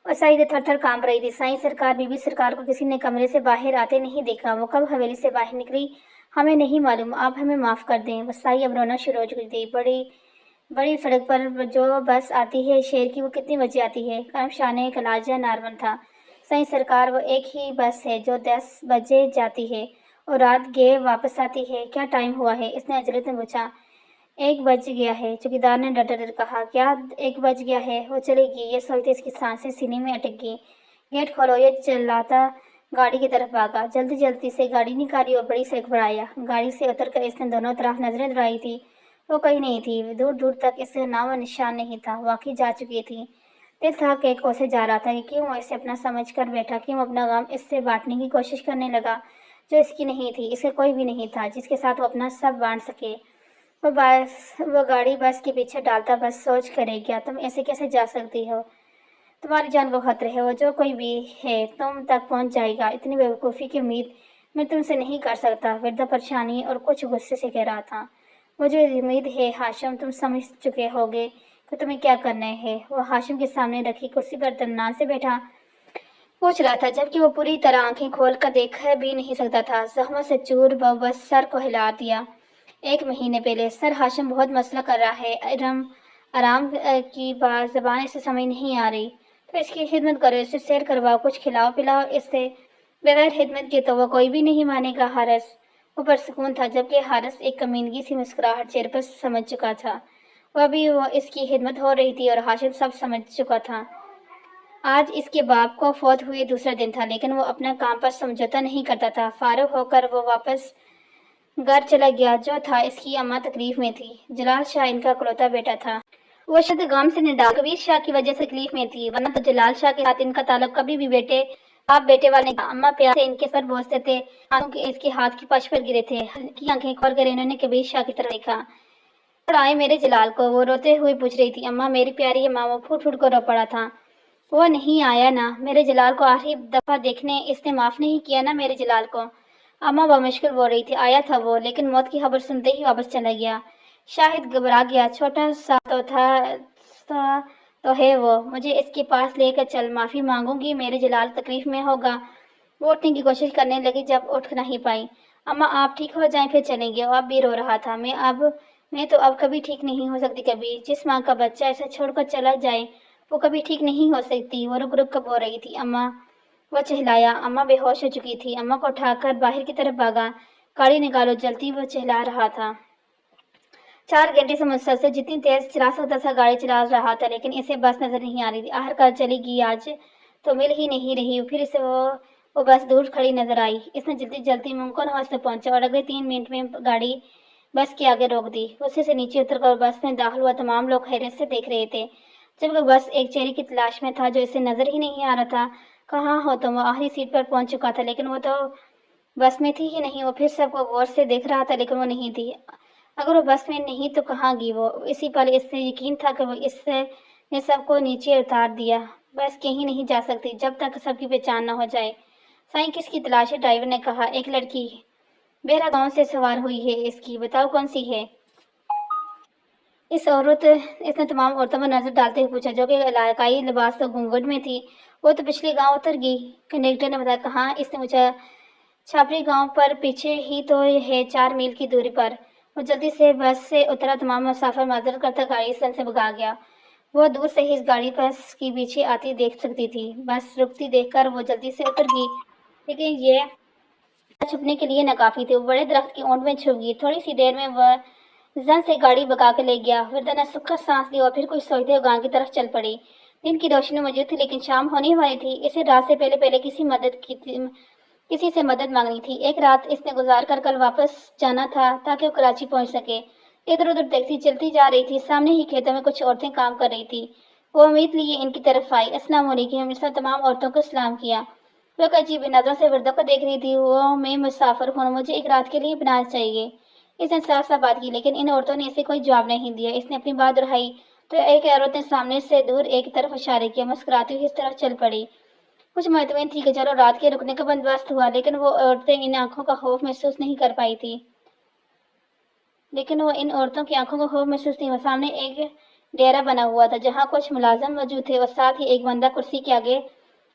وسائی تھر تھر کانپ رہی تھی۔ سائیں سرکار، بی بی سرکار کو کسی نے کمرے سے باہر آتے نہیں دیکھا، وہ کب حویلی سے باہر نکلی ہمیں نہیں معلوم، آپ ہمیں معاف کر دیں۔ وسائی اب رونا شروع ہو چکی تھی۔ بڑی سڑک پر جو بس آتی ہے شہر کی، وہ کتنی بجے آتی ہے؟ کرم شاہ نے کلاجہ نارمل تھا۔ سائیں سرکار، وہ ایک ہی بس ہے جو 10 بجے جاتی ہے اور رات گئے واپس آتی ہے۔ کیا ٹائم ہوا ہے؟ اس نے عجلت میں پوچھا۔ 1 بج گیا ہے، چوکیدار نے ڈر ڈر کہا۔ کیا 1 بج گیا ہے؟ وہ چلے گی، یہ سوچتے اس کی سانسیں سینے میں اٹک گئی۔ گیٹ کھولو، یہ چلاتا گاڑی کی طرف بھاگا۔ جلدی جلدی سے گاڑی نکالی اور بڑی سڑک پر آیا۔ گاڑی سے اتر کر اس نے دونوں طرف نظریں دوڑائی تھی، وہ کہیں نہیں تھی۔ دور دور تک اس کا نام و نشان نہیں تھا، واقعی جا چکی تھی۔ دل تھا کہ کوسے جا رہا تھا کہ کیوں وہ اسے اپنا سمجھ کر بیٹھا، کیوں اپنا غم اس سے بانٹنے کی کوشش کرنے لگا جو اس کی نہیں تھی۔ اس کا کوئی بھی نہیں تھا جس کے ساتھ وہ اپنا سب بانٹ سکے۔ وہ گاڑی بس کے پیچھے ڈالتا بس سوچ کرے گیا، تم ایسے کیسے جا سکتی ہو؟ تمہاری جان کو خطرے ہے، وہ جو کوئی بھی ہے تم تک پہنچ جائے گا۔ اتنی بیوقوفی کی امید میں تم سے نہیں کر سکتا۔ وردہ پریشانی اور کچھ غصے سے کہہ رہا تھا۔ مجھے امید ہے ہاشم تم سمجھ چکے ہوگے کہ تمہیں کیا کرنا ہے۔ وہ ہاشم کے سامنے رکھی کرسی پر اطمینان سے بیٹھا پوچھ رہا تھا، جبکہ وہ پوری طرح آنکھیں کھول کر دیکھ بھی نہیں سکتا تھا۔ زخموں سے چور بس سر کو ہلا دیا۔ 1 مہینے پہلے۔ سر ہاشم بہت مسئلہ کر رہا ہے، آرام کی زبان اسے سمجھ نہیں آ رہی، تو اس کی خدمت کرو، اسے سیر کرواؤ، کچھ کھلاؤ پلاؤ اس سے، بغیر خدمت کے تو وہ کوئی بھی نہیں مانے گا۔ حارث وہ پرسکون تھا، جبکہ حارث ایک کمینگی سی مسکراہٹ چہرے پر سمجھ چکا تھا۔ وہ ابھی اس کی خدمت ہو رہی تھی اور ہاشم سب سمجھ چکا تھا۔ آج اس کے باپ کو فوت ہوئے دوسرا دن تھا، لیکن وہ اپنا کام پر سمجھوتا نہیں کرتا تھا۔ فارغ ہو کر وہ واپس گھر چلا گیا۔ جو تھا اس کی اماں تکلیف میں تھی۔ جلال شاہ ان کا اکلوتا بیٹا تھا۔ وہ شد غم سے نڈال کبیر شاہ کی وجہ سے تکلیف میں تھی، ورنہ تو جلال شاہ کے ساتھ ان کا تعلق کبھی بھی باپ بیٹے والا نہیں تھا۔ اماں پیار سے ان کے سر بوستے تھے، آنسو کے اس کے ہاتھ کی پش پر گرے تھے۔ ہلکی آنکھیں کھول کر انہوں نے کبیر شاہ کی طرف دیکھا۔ پڑھائے میرے جلال کو؟ وہ روتے ہوئے پوچھ رہی تھی۔ اماں، میری پیاری اماں، وہ پھوٹ پھوٹ کر رو پڑا تھا۔ وہ نہیں آیا نا میرے جلال کو آخری دفعہ دیکھنے، اس نے معاف نہیں کیا نا میرے جلال کو؟ اماں بمشکل بول رہی تھی۔ آیا تھا وہ، لیکن موت کی خبر سنتے ہی واپس چلا گیا۔ شاہد گھبرا گیا۔ چھوٹا سا تو تھا تو ہے وہ، مجھے اس کے پاس لے کر چل، معافی مانگوں گی، میرے جلال تکلیف میں ہوگا۔ وہ اٹھنے کی کوشش کرنے لگی، جب اٹھ نہیں پائی۔ اماں آپ ٹھیک ہو جائیں پھر چلیں گے، وہ اب بھی رو رہا تھا۔ میں اب میں تو اب کبھی ٹھیک نہیں ہو سکتی کبھی. جس ماں کا بچہ ایسے چھوڑ کر چلا جائے وہ کبھی ٹھیک نہیں ہو سکتی. وہ رک رک کر بول رہی تھی اماں. وہ چہلایا. اماں بے ہوش ہو چکی تھی. اماں کو اٹھا کر باہر کی طرف بھاگا. گاڑی نکالو جلدی. وہ چہلا رہا تھا. 4 گھنٹے سے مسلسل جتنی تیز چلا سکتا تھا گاڑی چلا رہا تھا لیکن اسے بس نظر نہیں آ رہی تھی. آخرکار چلی گی. آج تو مل ہی نہیں رہی. پھر اسے وہ بس دور کھڑی نظر آئی. اس نے جلدی جلدی ممکن ہو سے پہنچا اور اگلے 3 منٹ میں گاڑی بس کے آگے روک دی. غصے سے نیچے اتر کر بس میں داخل ہوا. تمام لوگ حیرت سے دیکھ رہے تھے جبکہ بس ایک چہرے کی تلاش میں تھا جو اسے نظر ہی نہیں آ رہا تھا. کہاں ہو تم؟ وہ آخری سیٹ پر پہنچ چکا تھا لیکن وہ تو بس میں تھی ہی نہیں. وہ پھر سب کو غور سے دیکھ رہا تھا لیکن وہ نہیں تھی. اگر وہ بس میں نہیں تو کہاں گئی وہ؟ اسی پل اس سے یقین تھا کہ وہ اس نے سب کو نیچے اتار دیا. بس کہیں نہیں جا سکتی جب تک سب کی پہچان نہ ہو جائے. سائیں کس کی تلاش ہے؟ ڈرائیور نے کہا. ایک لڑکی بیرا گاؤں سے سوار ہوئی ہے. اس کی بتاؤ کون سی ہے؟ اس نے تمام عورتوں پر نظر ڈالتے ہوئے پوچھا جو کہ علاقائی لباس و گھونگھٹ میں تھی. وہ تو پچھلے گاؤں اتر گئی. کنڈکٹر نے بتایا. کہاں؟ اس نے پوچھا. چھاپری گاؤں پر پیچھے ہی تو ہے 4 میل کی دوری پر. وہ جلدی سے بس سے اترا. تمام مسافر معذرت کرتا گاڑی اسٹینڈ سے بھاگ گیا. وہ دور سے ہی اس گاڑی بس کی پیچھے آتی دیکھ سکتی تھی. بس رکتی دیکھ کر وہ جلدی سے اتر گئی لیکن یہ چھپنے کے لیے ناکافی تھی. وہ بڑے درخت کی اونٹ میں چھپ گئی. تھوڑی سی دیر میں وہ زن سے گاڑی بگا کے لے گیا. وردا نے سکھر سانس لی اور پھر کچھ سوچتے ہوئے گاؤں کی طرف چل پڑی. دن کی روشنی موجود تھی لیکن شام ہونے والی تھی. اسے رات سے پہلے کسی سے مدد مانگنی تھی. ایک رات اس نے گزار کر کل واپس جانا تھا تاکہ وہ کراچی پہنچ سکے. ادھر ادھر دیکھتی چلتی جا رہی تھی. سامنے ہی کھیتوں میں کچھ عورتیں کام کر رہی تھی. وہ امید لیے ان کی طرف آئی. السلام علیکم. اس نے تمام عورتوں کو سلام کیا. وہ ایک عجیب نظروں سے وردا کو دیکھ رہی تھی. وہ میں مسافر ہوں. مجھے ایک رات کے لیے بنانا چاہیے. اس نے صاف صاف بات کی لیکن ان عورتوں نے اسے کوئی جواب نہیں دیا. اس نے اپنی بات دہرائی تو ایک عورت نے سامنے سے دور ایک طرف اشارے کیا. مسکراتی ہوئی اس طرف چل پڑی. کچھ مطمئن تھی کہ چلو رات کے رکنے کا بندوبست ہوا لیکن وہ عورتیں ان آنکھوں کا خوف محسوس نہیں کر پائی تھی. سامنے ایک ڈیرا بنا ہوا تھا جہاں کچھ ملازم موجود تھے اور ساتھ ہی ایک بندہ کرسی کے آگے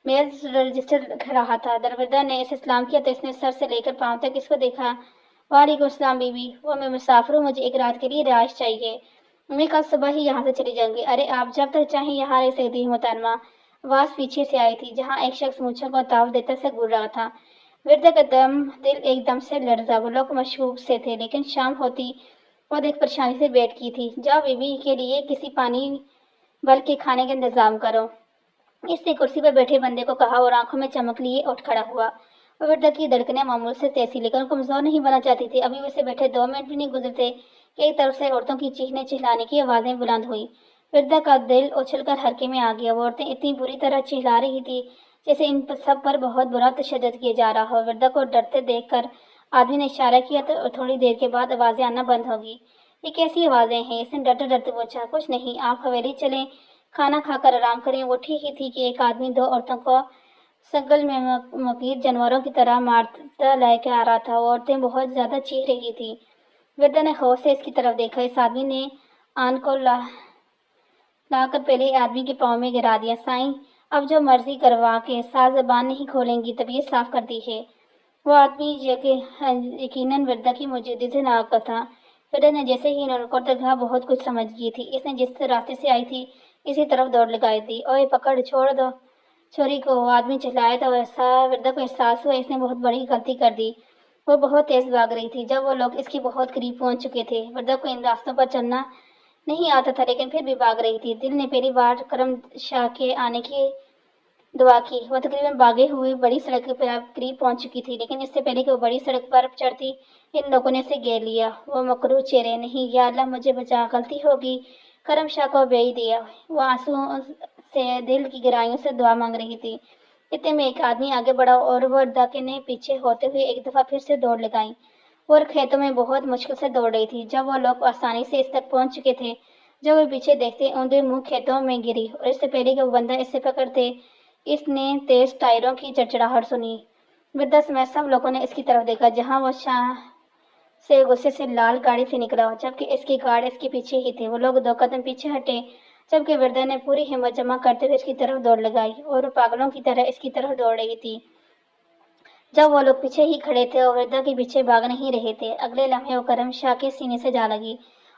میز رجسٹر رکھ رہا تھا. درویزہ نے اسے سلام کیا تو اس نے سر سے لے کر پاؤں تک اس کو دیکھا. وعلیکم السلام بی بی. وہ میں مسافر ہوں. مجھے ایک رات کے لیے رہائش چاہیے. میں کل صبح ہی یہاں سے چلی جاؤں گی. ارے آپ جب تک چاہیں یہاں رہ سکتی ہیں محترمہ. آواز پیچھے سے آئی تھی جہاں ایک شخص مونچھوں کو تاؤ دیتے سے گور رہا تھا. وردا کا دل ایک دم سے لرزا. وہ لوگ مشکوک سے تھے لیکن شام ہوتی وہ دیکھ پریشانی سے بیٹھ کی تھی. جاؤ بی بی کے لیے کسی پانی بلکہ کھانے کا انتظام کرو. اس نے کرسی پر بیٹھے بندے کو کہا اور آنکھوں میں چمک لیے اٹھ کھڑا ہوا. وردا کی دھڑکنیں معمول سے تیز تھیں لیکن کمزور نہیں بننا چاہتی تھی. ابھی اسے بیٹھے 2 منٹ بھی نہیں گزرتے کہ ایک طرف سے عورتوں کی چیخنے چلانے کی آوازیں بلند ہوئی. وردا کا دل اچھل کر حرکے میں آ گیا. وہ عورتیں اتنی بری طرح چلا رہی تھی جیسے ان سب پر بہت برا تشدد کیا جا رہا ہو. وردا کو ڈرتے دیکھ کر آدمی نے اشارہ کیا تو تھوڑی دیر کے بعد آوازیں آنا بند ہوگی. یہ کیسی آوازیں ہیں؟ اس نے ڈرتے ڈرتے پوچھا. کچھ نہیں. آپ حویلی چلیں کھانا کھا کر آرام کریں. وہ ٹھیک ہی تھی کہ ایک آدمی 2 عورتوں کو سنگل میں مکیر جانوروں کی طرح مارتا لے کے آ رہا تھا. وہ عورتیں بہت زیادہ چیخ رہی تھیں. وردا نے خوف سے اس کی طرف دیکھا. اس آدمی نے آن کو لا کر پہلے آدمی کے پاؤں میں گرا دیا. سائیں اب جو مرضی کروا کے ساتھ زبان نہیں کھولیں گی. طبیعت صاف کرتی ہے. وہ آدمی یقیناً وردا کی موجودگی سے ناواقف تھا. وردا نے جیسے ہی انہوں کو دیکھا بہت کچھ سمجھ گئی تھی. اس نے جس راستے سے آئی تھی اسی طرف دوڑ لگائی تھی. اوئے پکڑ چھوڑ دو چھوری کو. وہ آدمی چلایا تو وردا کو احساس ہوا اس نے بہت بڑی غلطی کر دی. وہ بہت تیز بھاگ رہی تھی. جب وہ لوگ اس کے بہت قریب پہنچ چکے تھے وردا کو ان راستوں پر چلنا نہیں آتا تھا لیکن پھر بھی بھاگ رہی تھی. دل نے پہلی بار کرم شاہ کے آنے کی دعا کی. وہ تقریباً بھاگے ہوئے بڑی سڑک پر قریب پہنچ چکی تھی لیکن اس سے پہلے کہ وہ بڑی سڑک پر چڑھتی ان لوگوں نے اسے گھیر لیا. وہ مکروہ چہرے. نہیں یا اللہ مجھے بچا. غلطی ہوگی. کرم شاہ کو بھیج دیا. وہ آنسوؤں سے دل کی گہرائیوں سے دعا مانگ رہی تھی. اتنے میں ایک آدمی آگے بڑھا اور وہ وردا کے نے پیچھے ہوتے ہوئے ایک دفعہ پھر سے دوڑ لگائی. اور کھیتوں میں بہت مشکل سے دوڑ رہی تھی. جب وہ لوگ آسانی سے اس تک پہنچ چکے تھے جب وہ پیچھے دیکھتے اوندے منہ کھیتوں میں گری اور اس سے پہلے کہ وہ بندہ اس سے پکڑتے اس نے تیز ٹائروں کی چڑچڑاہٹ سنی. وردا سمیت سب لوگوں نے اس کی طرف دیکھا جہاں وہ شاہ سے غصے سے لال گاڑی سے نکلا جبکہ اس کی گارڈ اس کے پیچھے ہی تھے. وہ لوگ 2 قدم پیچھے ہٹے جبکہ وردا نے پوری ہمت جمع کرتے ہوئے اس کی طرف دوڑ لگائی اور وہ پاگلوں کی طرح اس کی طرف دوڑ رہی تھی. جب وہ لوگ پیچھے ہی کھڑے تھے اور وردا کے پیچھے بھاگ نہیں رہے تھے اگلے لمحے وہ کرم شاہ کے سینے سے جا لگی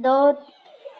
2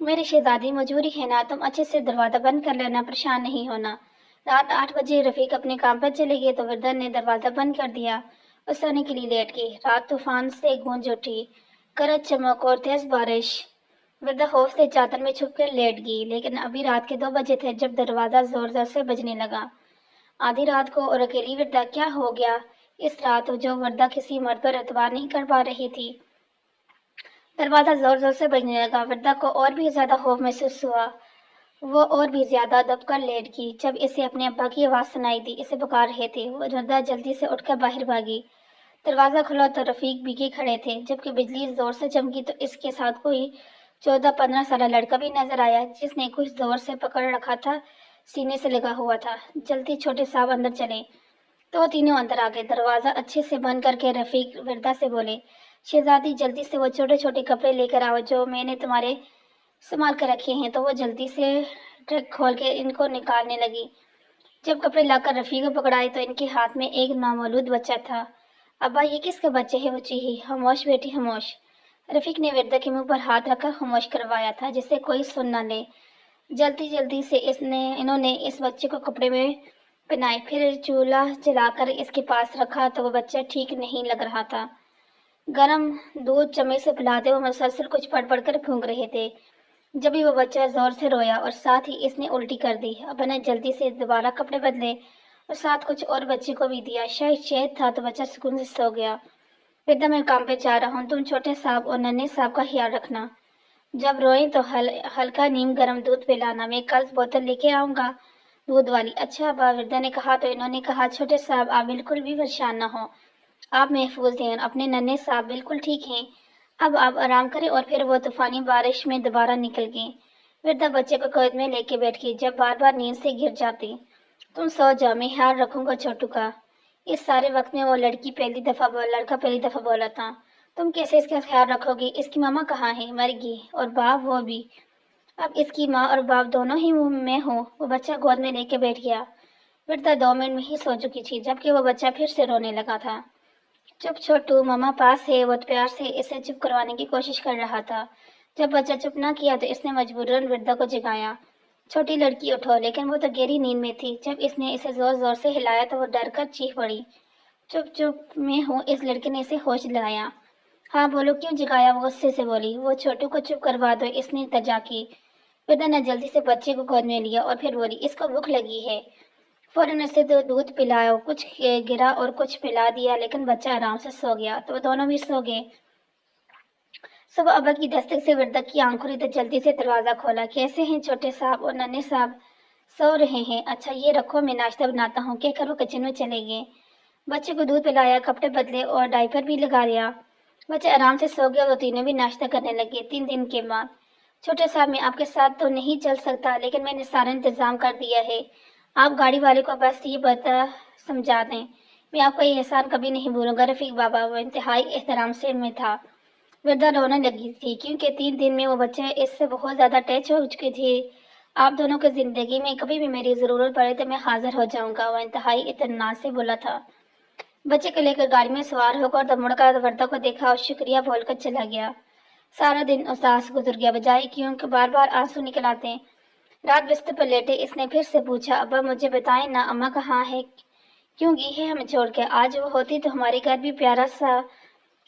میری شہزادی مجبوری ہے نا، تم اچھے سے دروازہ بند کر لینا، پریشان نہیں ہونا۔ رات 8 بجے رفیق اپنے کام پر چلے گئے تو وردھن نے دروازہ بند کر دیا اور سونے کے لیے لیٹ گئی۔ رات طوفان سے گونج اٹھی، گرج چمک اور تیز بارش۔ وردھا خوف سے چادر میں چھپ کر لیٹ گئی، لیکن ابھی رات کے 2 بجے تھے جب دروازہ زور زور سے بجنے لگا۔ آدھی رات کو اور اکیلی وردھا، کیا ہو گیا اس رات جو وردھا کسی مرد پر اعتبار نہیں کر پا رہی تھی؟ دروازہ زور زور سے بجنے لگا۔ وردھا کو اور بھی زیادہ خوف محسوس ہوا، وہ اور بھی زیادہ دب کر لیٹ گئی۔ جب اسے اپنے ابا کی آواز سنائی دی، اسے پکار رہے تھے، وہ وردھا جلدی سے اٹھ کر باہر بھاگی۔ دروازہ کھلا تو رفیق بھیگے کھڑے تھے۔ جبکہ بجلی زور سے چمکی تو اس کے ساتھ کوئی 14-15 سالہ لڑکا بھی نظر آیا، جس نے کچھ زور سے پکڑ رکھا تھا، سینے سے لگا ہوا تھا۔ جلدی چھوٹے صاحب اندر چلے تو تینوں اندر آ گئے۔ دروازہ اچھے سے بند کر کے رفیق وردھا سے بولے، شہزادی جلدی سے وہ چھوٹے چھوٹے کپڑے لے کر آؤ جو میں نے تمہارے سنبھال کر رکھے ہیں۔ تو وہ جلدی سے ٹرک کھول کے ان کو نکالنے لگی۔ جب کپڑے لا کر رفیق کو پکڑائے تو ان کے ہاتھ میں ایک نامولود بچہ تھا۔ ابا یہ کس کا بچہ ہے؟ وہ چیخی۔ خاموش بیٹی خاموش۔ رفیق نے وردھا کے منہ پر ہاتھ رکھ کر خاموش کروایا تھا، جسے کوئی سن نہ لے۔ جلدی سے انہوں نے اس بچے کو کپڑے میں پہنائے، پھر چولہا جلا کر اس کے پاس رکھا تو وہ بچہ ٹھیک نہیں لگ رہا تھا۔ گرم دودھ چمچ سے پلاتے وہ مسلسل کچھ پڑھ پڑھ کر پھونک رہے تھے۔ جب بھی وہ بچہ زور سے رویا اور ساتھ ہی اس نے الٹی کر دی۔ ابا نے جلدی سے دوبارہ کپڑے بدلے اور ساتھ کچھ اور بچے کو بھی دیا۔ شاید شہد تھا تو بچہ سکون سے سو گیا۔ وردھا میں کام پہ جا رہا ہوں، تم چھوٹے صاحب اور ننھے صاحب کا خیال رکھنا۔ جب روئیں تو ہلکا نیم گرم دودھ پلانا، میں کل بوتل لے کے آؤں گا دودھ والی۔ اچھا ابا، وردھا نے کہا تو انہوں نے کہا، چھوٹے صاحب آپ بالکل بھی پریشان نہ ہوں، آپ محفوظ ہیں اور اپنے ننھے صاحب بالکل ٹھیک ہیں۔ اب آپ آرام کریں۔ اور پھر وہ طوفانی بارش میں دوبارہ نکل گئے۔ وردھا بچے کو گود میں لے کے بیٹھ گئی، جب بار بار نیند سے گر جاتی۔ تم سو جاؤ، میں خیال رکھوں گا چھوٹو کا۔ اس سارے وقت میں وہ لڑکا پہلی دفعہ بولا تھا۔ تم کیسے اس کا خیال رکھو گی؟ اس کی ماما کہاں ہے؟ مر گئی، اور باپ وہ بھی۔ اب اس کی ماں اور باپ دونوں ہی میں ہوں۔ وہ بچہ گود میں لے کے بیٹھ گیا۔ وردھا 2 منٹ میں ہی سو چکی تھی، جبکہ وہ بچہ پھر سے رونے لگا تھا۔ چپ چھوٹو، ماما پاس ہے۔ وہ پیار سے اسے چپ کروانے کی کوشش کر رہا تھا۔ جب بچہ چپ نہ کیا تو اس نے مجبوراً وردھا کو جگایا۔ چھوٹی لڑکی اٹھو، لیکن وہ تو گہری نیند میں تھی۔ جب اس نے اسے زور زور سے ہلایا تو وہ ڈر کر چیخ پڑی۔ چپ میں ہوں، اس لڑکے نے اسے ہوش دلایا۔ ہاں بولو، کیوں جگایا؟ وہ غصے سے بولی۔ وہ چھوٹو کو چپ کروا دو، اس نے التجا کی۔ وردھا نے جلدی سے بچے کو گود میں لیا اور پھر بولی، اس کو بھوک لگی ہے، فوراً اسے دودھ پلاؤ۔ کچھ گرا اور کچھ پلا دیا، لیکن بچہ آرام سے سو گیا تو وہ دونوں بھی سو گئے۔ صبح ابا کی دستک سے وردھا کی آنکھ کھلی تو جلدی سے دروازہ کھولا۔ کیسے ہیں چھوٹے صاحب اور ننھے صاحب؟ سو رہے ہیں؟ اچھا یہ رکھو، میں ناشتہ بناتا ہوں، کہہ کر وہ کچن میں چلے گئے۔ بچے کو دودھ پلایا، کپڑے بدلے اور ڈائپر بھی لگا لیا۔ بچہ آرام سے سو گیا، وہ تینوں بھی ناشتہ کرنے لگے۔ 3 دن کے بعد، چھوٹے صاحب میں آپ کے ساتھ تو نہیں چل سکتا، لیکن میں نے سارا انتظام کر دیا ہے۔ آپ گاڑی والے کو بس یہ بتا سمجھا دیں، میں آپ کا یہ احسان کبھی نہیں بھولوں گا رفیق بابا۔ وہ انتہائی احترام سے میں تھا۔ وردھا رونے لگی تھی، کیونکہ 3 دن میں وہ بچے اس سے بہت زیادہ اٹیچ ہو چکے تھے۔ آپ دونوں کی زندگی میں کبھی بھی میری ضرورت پڑے تو میں حاضر ہو جاؤں گا، وہ انتہائی اطمینان سے بولا تھا۔ بچے کو لے کر گاڑی میں سوار ہو کر مڑ کر وردھا کو دیکھا اور شکریہ بول کر چلا گیا۔ سارا دن اداس گزر گیا، بجائے کیونکہ بار بار آنسو نکل آتے۔ رات بستر پر لیٹے اس نے پھر سے پوچھا، ابا مجھے بتائیں نا، اماں کہاں ہے؟ کیوں گئی ہے ہمیں چھوڑ کے؟ آج وہ ہوتی تو ہمارے گھر بھی پیارا سا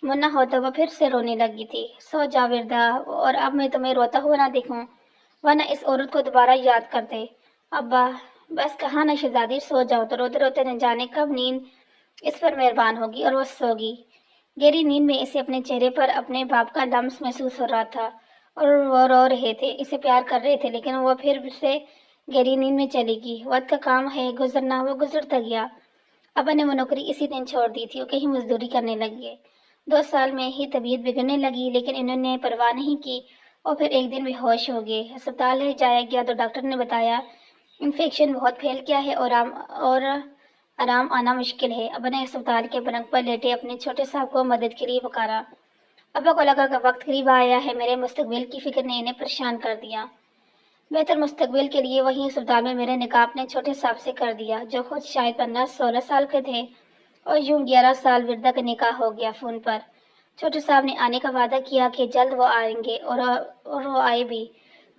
منا ہوتا۔ وہ پھر سے رونے لگی تھی۔ سو جا وردھا، اور اب میں تمہیں روتا ہوا نہ دیکھوں، ورنہ اس عورت کو دوبارہ یاد کر دے۔ ابا بس کہا نا شہزادی، سو جاؤ تو روتے روتے نہ جانے کب نیند اس پر مہربان ہوگی اور وہ سو گئی۔ گہری نیند میں اسے اپنے چہرے پر اپنے باپ کا لمس محسوس ہو رہا تھا، اور وہ رو رہے تھے، اسے پیار کر رہے تھے، لیکن وہ پھر سے گہری نیند میں چلی گئی۔ وقت کا کام ہے گزرنا، وہ گزرتا گیا۔ ابا نے وہ نوکری اسی دن چھوڑ دی تھی، وہ کہیں مزدوری کرنے لگے۔ 2 سال میں ہی طبیعت بگڑنے لگی، لیکن انہوں نے پرواہ نہیں کی اور پھر ایک دن بے ہوش ہو گئے۔ ہسپتال لے جایا گیا تو ڈاکٹر نے بتایا انفیکشن بہت پھیل گیا ہے اور آرام آنا مشکل ہے۔ ابا نے ہسپتال کے پلنگ پر لیٹے اپنے چھوٹے صاحب کو مدد کے لیے پکارا۔ ابا کو لگا کہ وقت قریب آیا ہے، میرے مستقبل کی فکر نے انہیں پریشان کر دیا۔ بہتر مستقبل کے لیے وہیں ہسپتال میں میرا نکاح اپنے چھوٹے صاحب سے کر دیا، جو خود شاید 15-16 سال کے تھے، اور یوں 11 سال وردھا کا نکاح ہو گیا فون پر۔ چھوٹے صاحب نے آنے کا وعدہ کیا کہ جلد وہ آئیں گے، اور وہ آئے بھی۔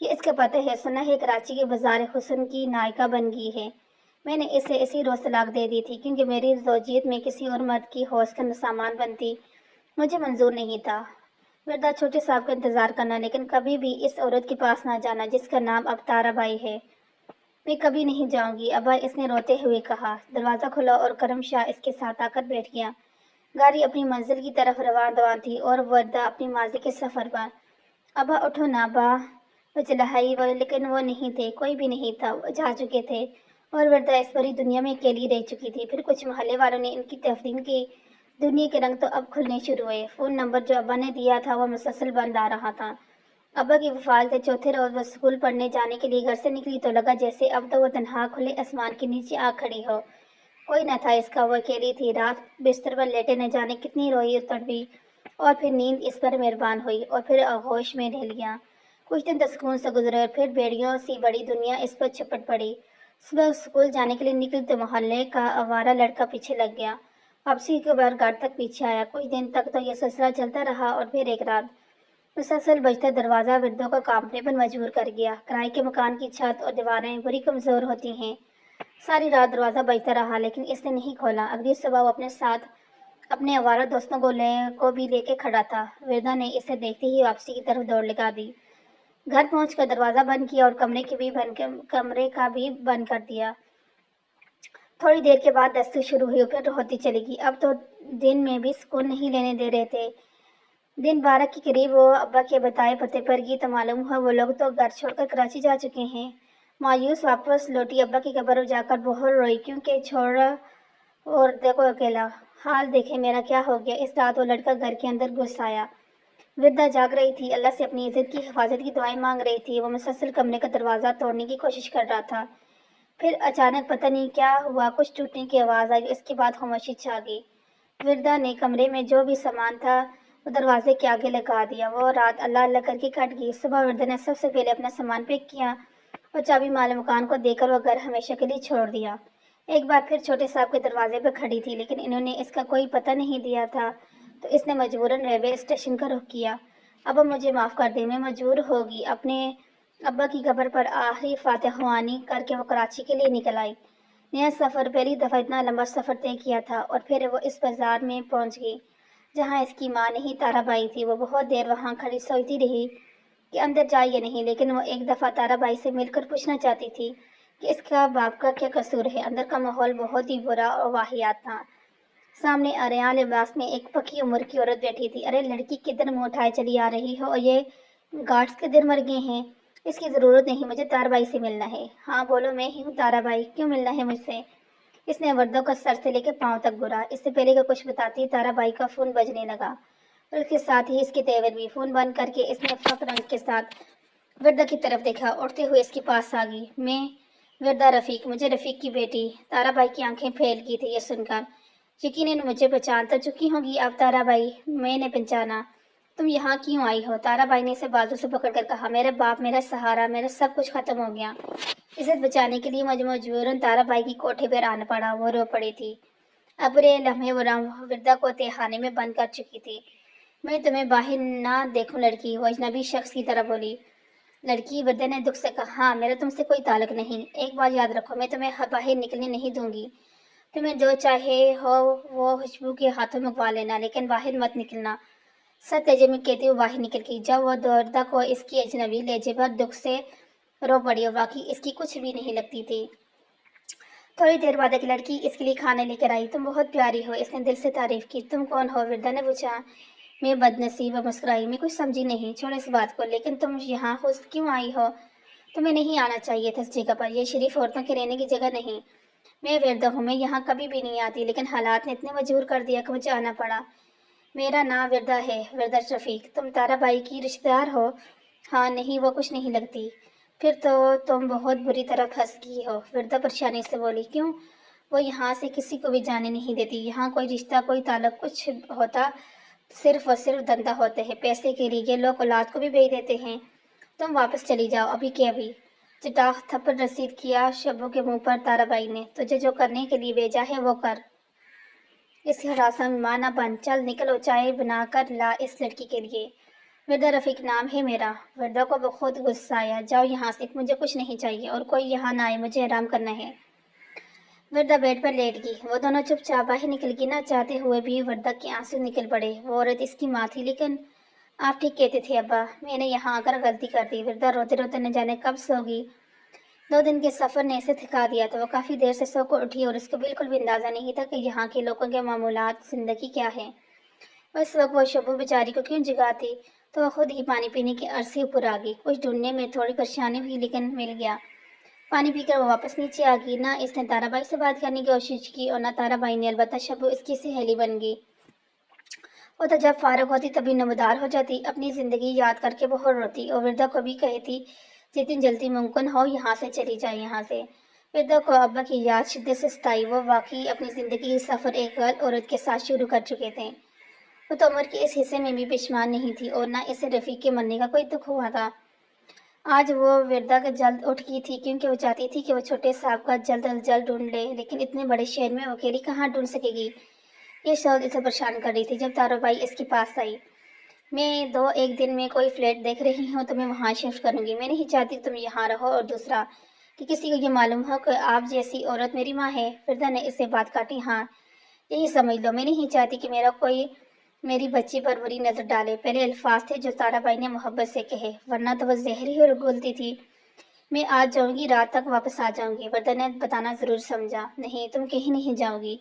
یہ اس کا پتہ ہے، سنا ہے کراچی کے بازار حسن کی نائکہ بن گئی ہے۔ میں نے اسے اسی روز طلاق دے دی تھی کیونکہ میری زوجیت میں کسی اور مرد کی حوص کا سامان بنتی مجھے منظور نہیں تھا۔ وردا چھوٹے صاحب کا انتظار کرنا، لیکن کبھی بھی اس عورت کے پاس نہ جانا جس کا نام اب تارا بائی ہے۔ میں کبھی نہیں جاؤں گی ابا، اس نے روتے ہوئے کہا۔ دروازہ کھلا اور کرم شاہ اس کے ساتھ آ کر بیٹھ گیا۔ گاڑی اپنی منزل کی طرف رواں تھی اور وردا اپنی ماضی کے سفر پر۔ ابا اٹھو نا با، وہ چلائی وہ، لیکن وہ نہیں تھے، کوئی بھی نہیں تھا، وہ جا چکے تھے اور وردا اس بڑی دنیا میں اکیلی رہ چکی تھی۔ پھر کچھ محلے والوں نے ان کی تفرین کی دنیا کے رنگ تو اب کھلنے شروع ہوئے۔ فون نمبر جو ابا نے دیا تھا وہ مسلسل بند آ رہا تھا۔ ابا کی وفات کے چوتھے روز وہ اسکول پڑھنے جانے کے لیے گھر سے نکلی تو لگا جیسے اب تو وہ تنہا کھلے آسمان کے نیچے آ کھڑی ہو۔ کوئی نہ تھا اس کا، وہ اکیلی تھی۔ رات بستر پر لیٹے نہ جانے کتنی روئی اور تڑپی، اور پھر نیند اس پر مہربان ہوئی اور پھر آغوش میں ڈھل گیا۔ کچھ دن تو سکون سے گزرے اور پھر بیڑیوں سی بڑی دنیا اس پر چھپٹ پڑی۔ صبح اسکول جانے کے لیے نکلی تو محلے کا آوارہ لڑکا پیچھے لگ گیا۔ واپسی کے بعد گھر تک پیچھے آیا۔ کچھ دن تک تو یہ سلسلہ چلتا رہا اور پھر ایک رات مسلسل بجتا دروازہ وردوں کو کانپنے پر مجبور کر گیا۔ کرائے کے مکان کی چھت اور دیواریں بڑی کمزور ہوتی ہیں۔ ساری رات دروازہ بجتا رہا لیکن اس نے نہیں کھولا۔ اگلی صبح وہ اپنے ساتھ اپنے آوارہ دوستوں کو بھی لے کے کھڑا تھا۔ وردا نے اسے دیکھتے ہی واپسی کی طرف دوڑ لگا دی۔ گھر پہنچ کر دروازہ بند کیا اور کمرے کا بھی بند کر دیا۔ تھوڑی دیر کے بعد دستک شروع ہوئی اور پھر ہوتی چلی گئی۔ اب تو دن میں بھی سکون نہیں لینے دے رہے تھے۔ دن 12 کے قریب وہ ابا کے بتائے پتے پر گئی تو معلوم ہوا وہ لوگ تو گھر چھوڑ کر کراچی جا چکے ہیں۔ مایوس واپس لوٹی، ابا کی قبر جا کر بہت روئی کیونکہ چھوڑا اور دیکھو اکیلا، حال دیکھے میرا کیا ہو گیا۔ اس رات وہ لڑکا گھر کے اندر گھس آیا۔ وردا جاگ رہی تھی، اللہ سے اپنی عزت کی حفاظت کی دعائیں مانگ رہی تھی۔ وہ مسلسل کمرے کا دروازہ توڑنے کی کوشش کر رہا تھا۔ پھر اچانک پتہ نہیں کیا ہوا، کچھ ٹوٹنے کی آواز آئی، اس کے بعد خاموشی چھا گئی۔ وردا نے کمرے میں جو بھی سامان تھا وہ دروازے کے آگے لگا دیا۔ وہ رات اللہ اللہ کر کے کٹ گئی۔ صبح وردا نے سب سے پہلے اپنا سامان پیک کیا اور چابی مال مکان کو دے کر وہ گھر ہمیشہ کے لیے چھوڑ دیا۔ ایک بار پھر چھوٹے صاحب کے دروازے پہ کھڑی تھی لیکن انہوں نے اس کا کوئی پتہ نہیں دیا تھا تو اس نے مجبوراً ریلوے اسٹیشن کا رخ کیا۔ ابا مجھے معاف کر دیں، میں مجبور ہوگی۔ اپنے ابا کی قبر پر آخری فاتح خوانی کر کے وہ کراچی کے لیے نکل آئی۔ نیا سفر، پہلی دفعہ اتنا لمبا سفر طے کیا تھا اور پھر وہ اس بازار میں پہنچ گئی جہاں اس کی ماں نہیں تارا بائی تھی۔ وہ بہت دیر وہاں کھڑی سوچتی رہی کہ اندر جائے یا نہیں، لیکن وہ ایک دفعہ تارا بائی سے مل کر پوچھنا چاہتی تھی کہ اس کا باپ کا کیا قصور ہے۔ اندر کا ماحول بہت ہی برا اور واہیات تھا۔ سامنے عریاں لباس میں ایک پکی عمر کی عورت بیٹھی تھی۔ ارے لڑکی کدھر منہ اٹھائے چلی آ رہی ہو، اور یہ گارڈز کدھر مر گئے ہیں؟ اس کی ضرورت نہیں، مجھے تارا بائی سے ملنا ہے۔ ہاں بولو، میں ہی ہوں تارا بائی، کیوں ملنا ہے مجھ سے؟ اس نے وردوں کا سر سے لے کے پاؤں تک گھورا۔ اس سے پہلے کہ کچھ بتاتی تارا بائی کا فون بجنے لگا اور اس کے ساتھ ہی اس کے تیور بھی۔ فون بند کر کے اس نے فخر رنگ کے ساتھ وردا کی طرف دیکھا، اٹھتے ہوئے اس کے پاس آ گئی۔ میں وردا رفیق، مجھے رفیق کی بیٹی۔ تارا بائی کی آنکھیں پھیل گئی تھی یہ سن کر۔ یقیناً مجھے پہچان تو چکی ہوں گی آپ تارا بائی۔ میں نے پہچانا، تم یہاں کیوں آئی ہو؟ تارا بائی نے اسے بازو سے پکڑ کر کہا۔ میرا باپ، میرا سہارا، میرا سب کچھ ختم ہو گیا۔ عزت بچانے کے لیے مجھے مجبوراً تارا بائی کی کوٹھے پر آنا پڑا۔ وہ رو پڑی تھی۔ اب برے لمحے وہ وردا کو تہخانے میں بند کر چکی تھی۔ میں تمہیں باہر نہ دیکھوں لڑکی، وہ اجنبی شخص کی طرح بولی۔ لڑکی، وردا نے دکھ سے کہا۔ ہاں، میرا تم سے کوئی تعلق نہیں۔ ایک بات یاد رکھو، میں تمہیں باہر نکلنے نہیں دوں گی۔ تمہیں جو چاہے ہو وہ خوشبو کے ہاتھوں منگوا لینا، لیکن باہر مت نکلنا۔ سچ تیجے میں کہتی وہ باہر نکل گئی۔ جب وہ وردا کو اس کی اجنبی لہجے پر دکھ سے رو پڑی اور واقعی اس کی کچھ بھی نہیں لگتی تھی۔ تھوڑی دیر بعد ایک لڑکی اس کے لیے کھانا لے کر آئی۔ تم بہت پیاری ہو، اس نے دل سے تعریف کی۔ تم کون ہو؟ وردا نے پوچھا۔ میں بد نصیب، وہ مسکرائی۔ میں کچھ سمجھی نہیں۔ چھوڑو اس بات کو، لیکن تم یہاں کیوں آئی ہو؟ تمہیں نہیں آنا چاہیے تھا اس جگہ پر، یہ شریف عورتوں کے رہنے کی جگہ نہیں۔ میں وردا ہوں، میں یہاں کبھی بھی نہیں آتی، لیکن حالات نے اتنے مجبور کر دیا کہ مجھے آنا پڑا۔ میرا نام وردا ہے، وردا رفیق۔ تم تارا بائی کی رشتہ دار ہو؟ ہاں، نہیں، وہ کچھ نہیں لگتی۔ پھر تو تم بہت بری طرح پھنس گئی ہو، وردا پریشانی سے بولی۔ کیوں؟ وہ یہاں سے کسی کو بھی جانے نہیں دیتی۔ یہاں کوئی رشتہ، کوئی تعلق کچھ ہوتا صرف اور صرف دھندا ہوتے ہیں، پیسے کے لیے لوگ اولاد کو بھی بیچ دیتے ہیں۔ تم واپس چلی جاؤ، ابھی کے ابھی۔ چٹاخ تھپڑ رسید کیا شبو کے منہ پر تارا بائی نے۔ تجھے جو کرنے کے لیے بھیجا ہے وہ کر، اس ہراساں میں ماں نہ بن۔ چل نکل اور چائے بنا کر لا اس لڑکی کے لیے۔ وردا رفیق نام ہے میرا۔ وردا کو بہت غصہ آیا۔ جاؤ یہاں سے، مجھے کچھ نہیں چاہیے اور کوئی یہاں نہ آئے، مجھے آرام کرنا ہے۔ وردا بیڈ پر لیٹ گئی۔ وہ دونوں چپ چاپ باہر نکل گئی، نہ چاہتے ہوئے بھی وردا کے آنسو نکل پڑے۔ وہ عورت اس کی ماں تھی، لیکن آپ ٹھیک کہتے تھے ابا، میں نے یہاں آ کر غلطی کر دی۔ وردا روتے روتے نہ جانے کب سو گئی۔ 2 دن کے سفر نے اسے تھکا دیا تھا۔ وہ کافی دیر سے سو کر اٹھی اور اس کو بالکل بھی اندازہ نہیں تھا کہ یہاں کے لوگوں کے معمولات زندگی کیا ہے۔ اس وقت وہ شبو بیچاری کو کیوں جگاتی؟ تو وہ خود ہی پانی پینے کے عرض سے اوپر آ گئی۔ کچھ ڈھونڈنے میں تھوڑی پریشانی ہوئی لیکن مل گیا۔ پانی پی کر وہ واپس نیچے آ گئی۔ نہ اس نے تارا بائی سے بات کرنے کی کوشش کی اور نہ تارا بائی نے، البتہ شبو اس کی سہیلی بن گئی۔ وہ تو جب فارغ ہوتی تبھی نمودار ہو جاتی، اپنی زندگی یاد کر کے بہت روتی اور وردا کو بھی کہتی جتنی جلدی ممکن ہو یہاں سے چلی جائے یہاں سے۔ وردا کو ابا کی یاد شدت سے ستائی۔ وہ واقعی اپنی زندگی کا سفر ایک غلط عورت کے ساتھ شروع کر چکے تھے۔ وہ تو عمر کے اس حصے میں بھی پشیمان نہیں تھی اور نہ اسے رفیق کے مرنے کا کوئی دکھ ہوا تھا۔ آج وہ وردا کا جلد اٹھ گئی تھی کیونکہ وہ چاہتی تھی کہ وہ چھوٹے صاحب کا جلد از جلد ڈھونڈ لے، لیکن اتنے بڑے شہر میں وہ اکیلی کہاں ڈھونڈ سکے گی؟ یہ سوچ اسے پریشان کر رہی تھی جب تارا بائی اس کے پاس آئی۔ میں 1 دن میں کوئی فلیٹ دیکھ رہی ہوں تو میں وہاں شفٹ کروں گی۔ میں نہیں چاہتی کہ تم یہاں رہو، اور دوسرا کہ کسی کو یہ معلوم ہو کہ آپ جیسی عورت میری ماں ہے۔ وردا نے اس سے بات کاٹی۔ ہاں یہی سمجھ لو، میں نہیں چاہتی کہ میری بچی پر بری نظر ڈالے۔ پہلے الفاظ تھے جو تارا بائی نے محبت سے کہے، ورنہ تو وہ زہری اور گولتی تھی۔ میں آج جاؤں گی، رات تک واپس آ جاؤں گی۔ وردا نے بتانا ضرور سمجھا۔ نہیں، تم کہیں نہیں جاؤ گی،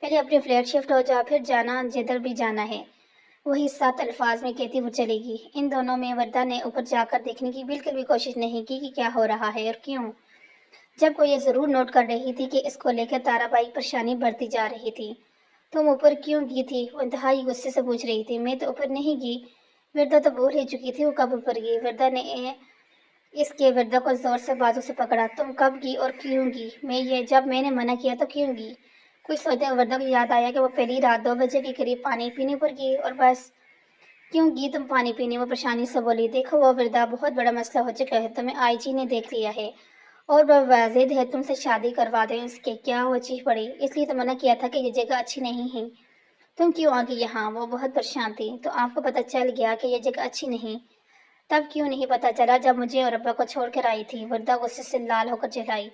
پہلے اپنے فلیٹ شفٹ ہو جاؤ، پھر جانا جدھر بھی جانا ہے۔ وہی 7 الفاظ میں کہتی وہ چلے گی۔ ان دونوں میں وردا نے اوپر جا کر دیکھنے کی بالکل بھی کوشش نہیں کی کہ کیا ہو رہا ہے اور کیوں، جب کو یہ ضرور نوٹ کر رہی تھی کہ اس کو لے کر تارا بائی پریشانی بڑھتی جا رہی تھی۔ تم اوپر کیوں گئی تھی؟ وہ انتہائی غصے سے پوچھ رہی تھی۔ میں تو اوپر نہیں گئی۔ وردا تو بھول ہی چکی تھی وہ کب اوپر گئی۔ وردا کو زور سے بازو سے پکڑا۔ تم کب گئی اور کیوں گئی؟ جب میں نے منع کیا تو کیوں گئی؟ کچھ سوچتے وردا کو یاد آیا کہ وہ پہلی رات 2 بجے کے قریب پانی پینے پر گئی اور بس۔ کیوں گئی تم پانی پینے؟ وہ پریشانی سے بولی۔ دیکھو وہ وردا، بہت بڑا مسئلہ ہو چکا ہے، تمہیں آئی جی نے دیکھ لیا ہے اور وہ واضح ہے تم سے شادی کروا دیں اس کے۔ کیا وہ چیخ پڑی۔ اس لیے تو منع کیا تھا کہ یہ جگہ اچھی نہیں ہے۔ تم کیوں آ گئی یہاں؟ وہ بہت پریشان تھی۔ تو آپ کو پتہ چل گیا کہ یہ جگہ اچھی نہیں؟ تب کیوں نہیں پتہ چلا جب مجھے اور ابا کو چھوڑ کر آئی تھی؟ وردا غصے سے لال ہو کر چلائی۔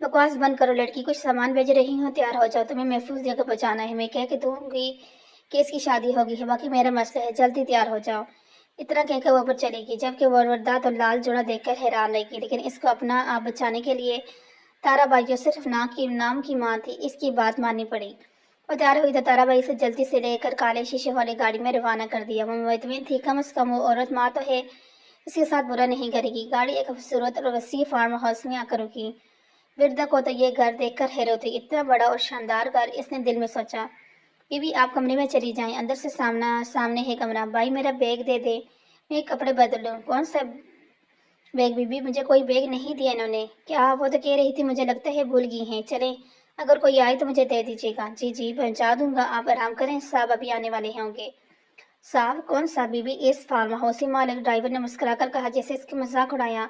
بکواس بند کرو لڑکی، کچھ سامان بھیج رہی ہوں، تیار ہو جاؤ، تمہیں محفوظ جگہ پہنچانا ہے۔ میں کہہ کے دوں گی کہ اس کی شادی ہو گئی ہے، باقی میرا مسئلہ ہے، جلدی تیار ہو جاؤ۔ اتنا کہہ کر وہ اوپر چلے گی، جبکہ وہ وردا تو لال جوڑا دیکھ کر حیران رہے گی، لیکن اس کو اپنا آپ بچانے کے لیے تارا بائی جو صرف نام کی ماں تھی، اس کی بات ماننی پڑی۔ وہ تیار ہوئی تو تارا بائی سے جلدی سے لے کر کالے شیشے والی گاڑی میں روانہ کر دیا۔ وہ مطمئن تھی کم از کم وہ عورت ماں تو ہے، اس کے ساتھ برا نہیں کرے گی۔ گاڑی ایک خوبصورت اور وسیع فارم ہاؤس میں آ کر رکی۔ وردا کو تو یہ گھر دیکھ کر حیرت ہوئی، اتنا بڑا اور شاندار گھر۔ اس نے دل میں سوچا، بی آپ کمرے میں چلی جائیں، اندر سے سامنے ہے کمرہ۔ بائی میرا بیگ دے دے، میں کپڑے بدل لوں۔ کون سا بیگ بی؟ مجھے کوئی بیگ نہیں دیا انہوں نے۔ کیا؟ وہ تو کہہ رہی تھی مجھے لگتا ہے بھول گئی ہیں۔ چلیں، اگر کوئی آئے تو مجھے دے دیجیے گا۔ جی پہنچا دوں گا، آپ آرام کریں، صاحب ابھی آنے والے ہوں گے۔ صاحب؟ کون سا بی؟ اس فارم ہاؤس کے مالک، ڈرائیور نے مسکرا کر کہا جیسے اس کے مذاق اڑایا۔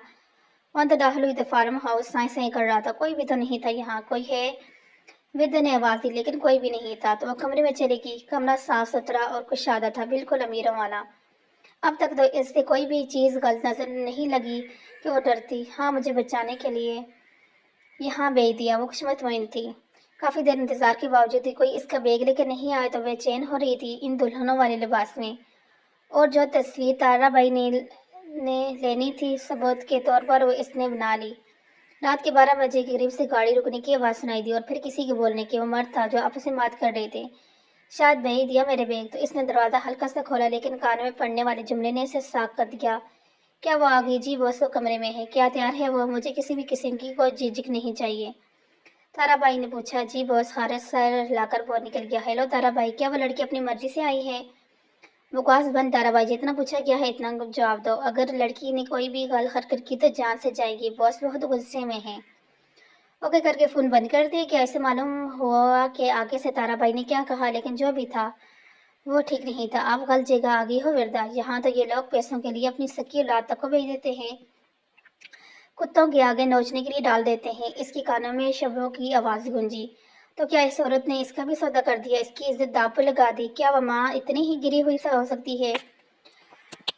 وہ اندر داخل ہوئی تو فارم ہاؤس سائیں کر رہا تھا۔ کوئی بھی تو نہیں تھا یہاں۔ کوئی ہے؟ وردا نے آواز دی، لیکن کوئی بھی نہیں تھا۔ تو وہ کمرے میں چلے گی۔ کمرہ صاف ستھرا اور کشادہ تھا، بالکل امیروں والا۔ اب تک تو اس سے کوئی بھی چیز غلط نظر نہیں لگی کہ وہ ڈرتی۔ ہاں، مجھے بچانے کے لیے یہاں بھیج دیا۔ وہ کچھ مطمئن تھی۔ کافی دیر انتظار کے باوجود بھی کوئی اس کا بیگ لے کر نہیں آیا تو وہ چین ہو رہی تھی ان دلہنوں والے لباس میں، اور جو تصویر تارا بائی نے لینی تھی ثبوت کے طور پر وہ اس نے بنا لی۔ رات کے 12 بجے کے قریب سے گاڑی رکنے کی آواز سنائی دی اور پھر کسی کے بولنے کی۔ وہ مرد تھا جو آپس میں بات کر رہے تھے۔ شاید بھیج دیا میرے بیگ تو۔ اس نے دروازہ ہلکا سا کھولا، لیکن کان میں پڑنے والے جملے نے اسے ساک کر دیا۔ کیا وہ آ گئی؟ جی بوس، وہ کمرے میں ہے۔ کیا تیار ہے وہ؟ مجھے کسی بھی قسم کی کوئی جھجک نہیں چاہیے، تارا بائی نے پوچھا۔ جی بوس، خارج سر ہلا کر وہ نکل گیا۔ ہیلو تارا بائی، کیا وہ لڑکی اپنی مرضی سے آئی ہے؟ بکواس بند تارا بائی، جتنا پوچھا گیا ہے اتنا جواب دو۔ اگر لڑکی نے کوئی بھی غلط حرکت کی تو جان سے جائے گی۔ بوس بہت غصے میں ہے۔ اوکے کر کے فون بند کر دیا۔ کیا اسے معلوم ہوا کہ آگے سے تارا بائی نے کیا کہا؟ لیکن جو بھی تھا وہ ٹھیک نہیں تھا۔ آپ غلط جگہ آ گئی ہو وردا، یہاں تو یہ لوگ پیسوں کے لیے اپنی سکی اولاد تک کو بھیج دیتے ہیں، کتوں کے آگے نوچنے کے لیے ڈال دیتے ہیں۔ اس کی کانوں میں شبو کی آواز گونجی۔ تو کیا اس عورت نے اس کا بھی سودا کر دیا، اس کی عزت داؤ پہ لگا دی؟ کیا وہ ماں اتنی ہی گری ہوئی ہو سکتی ہے؟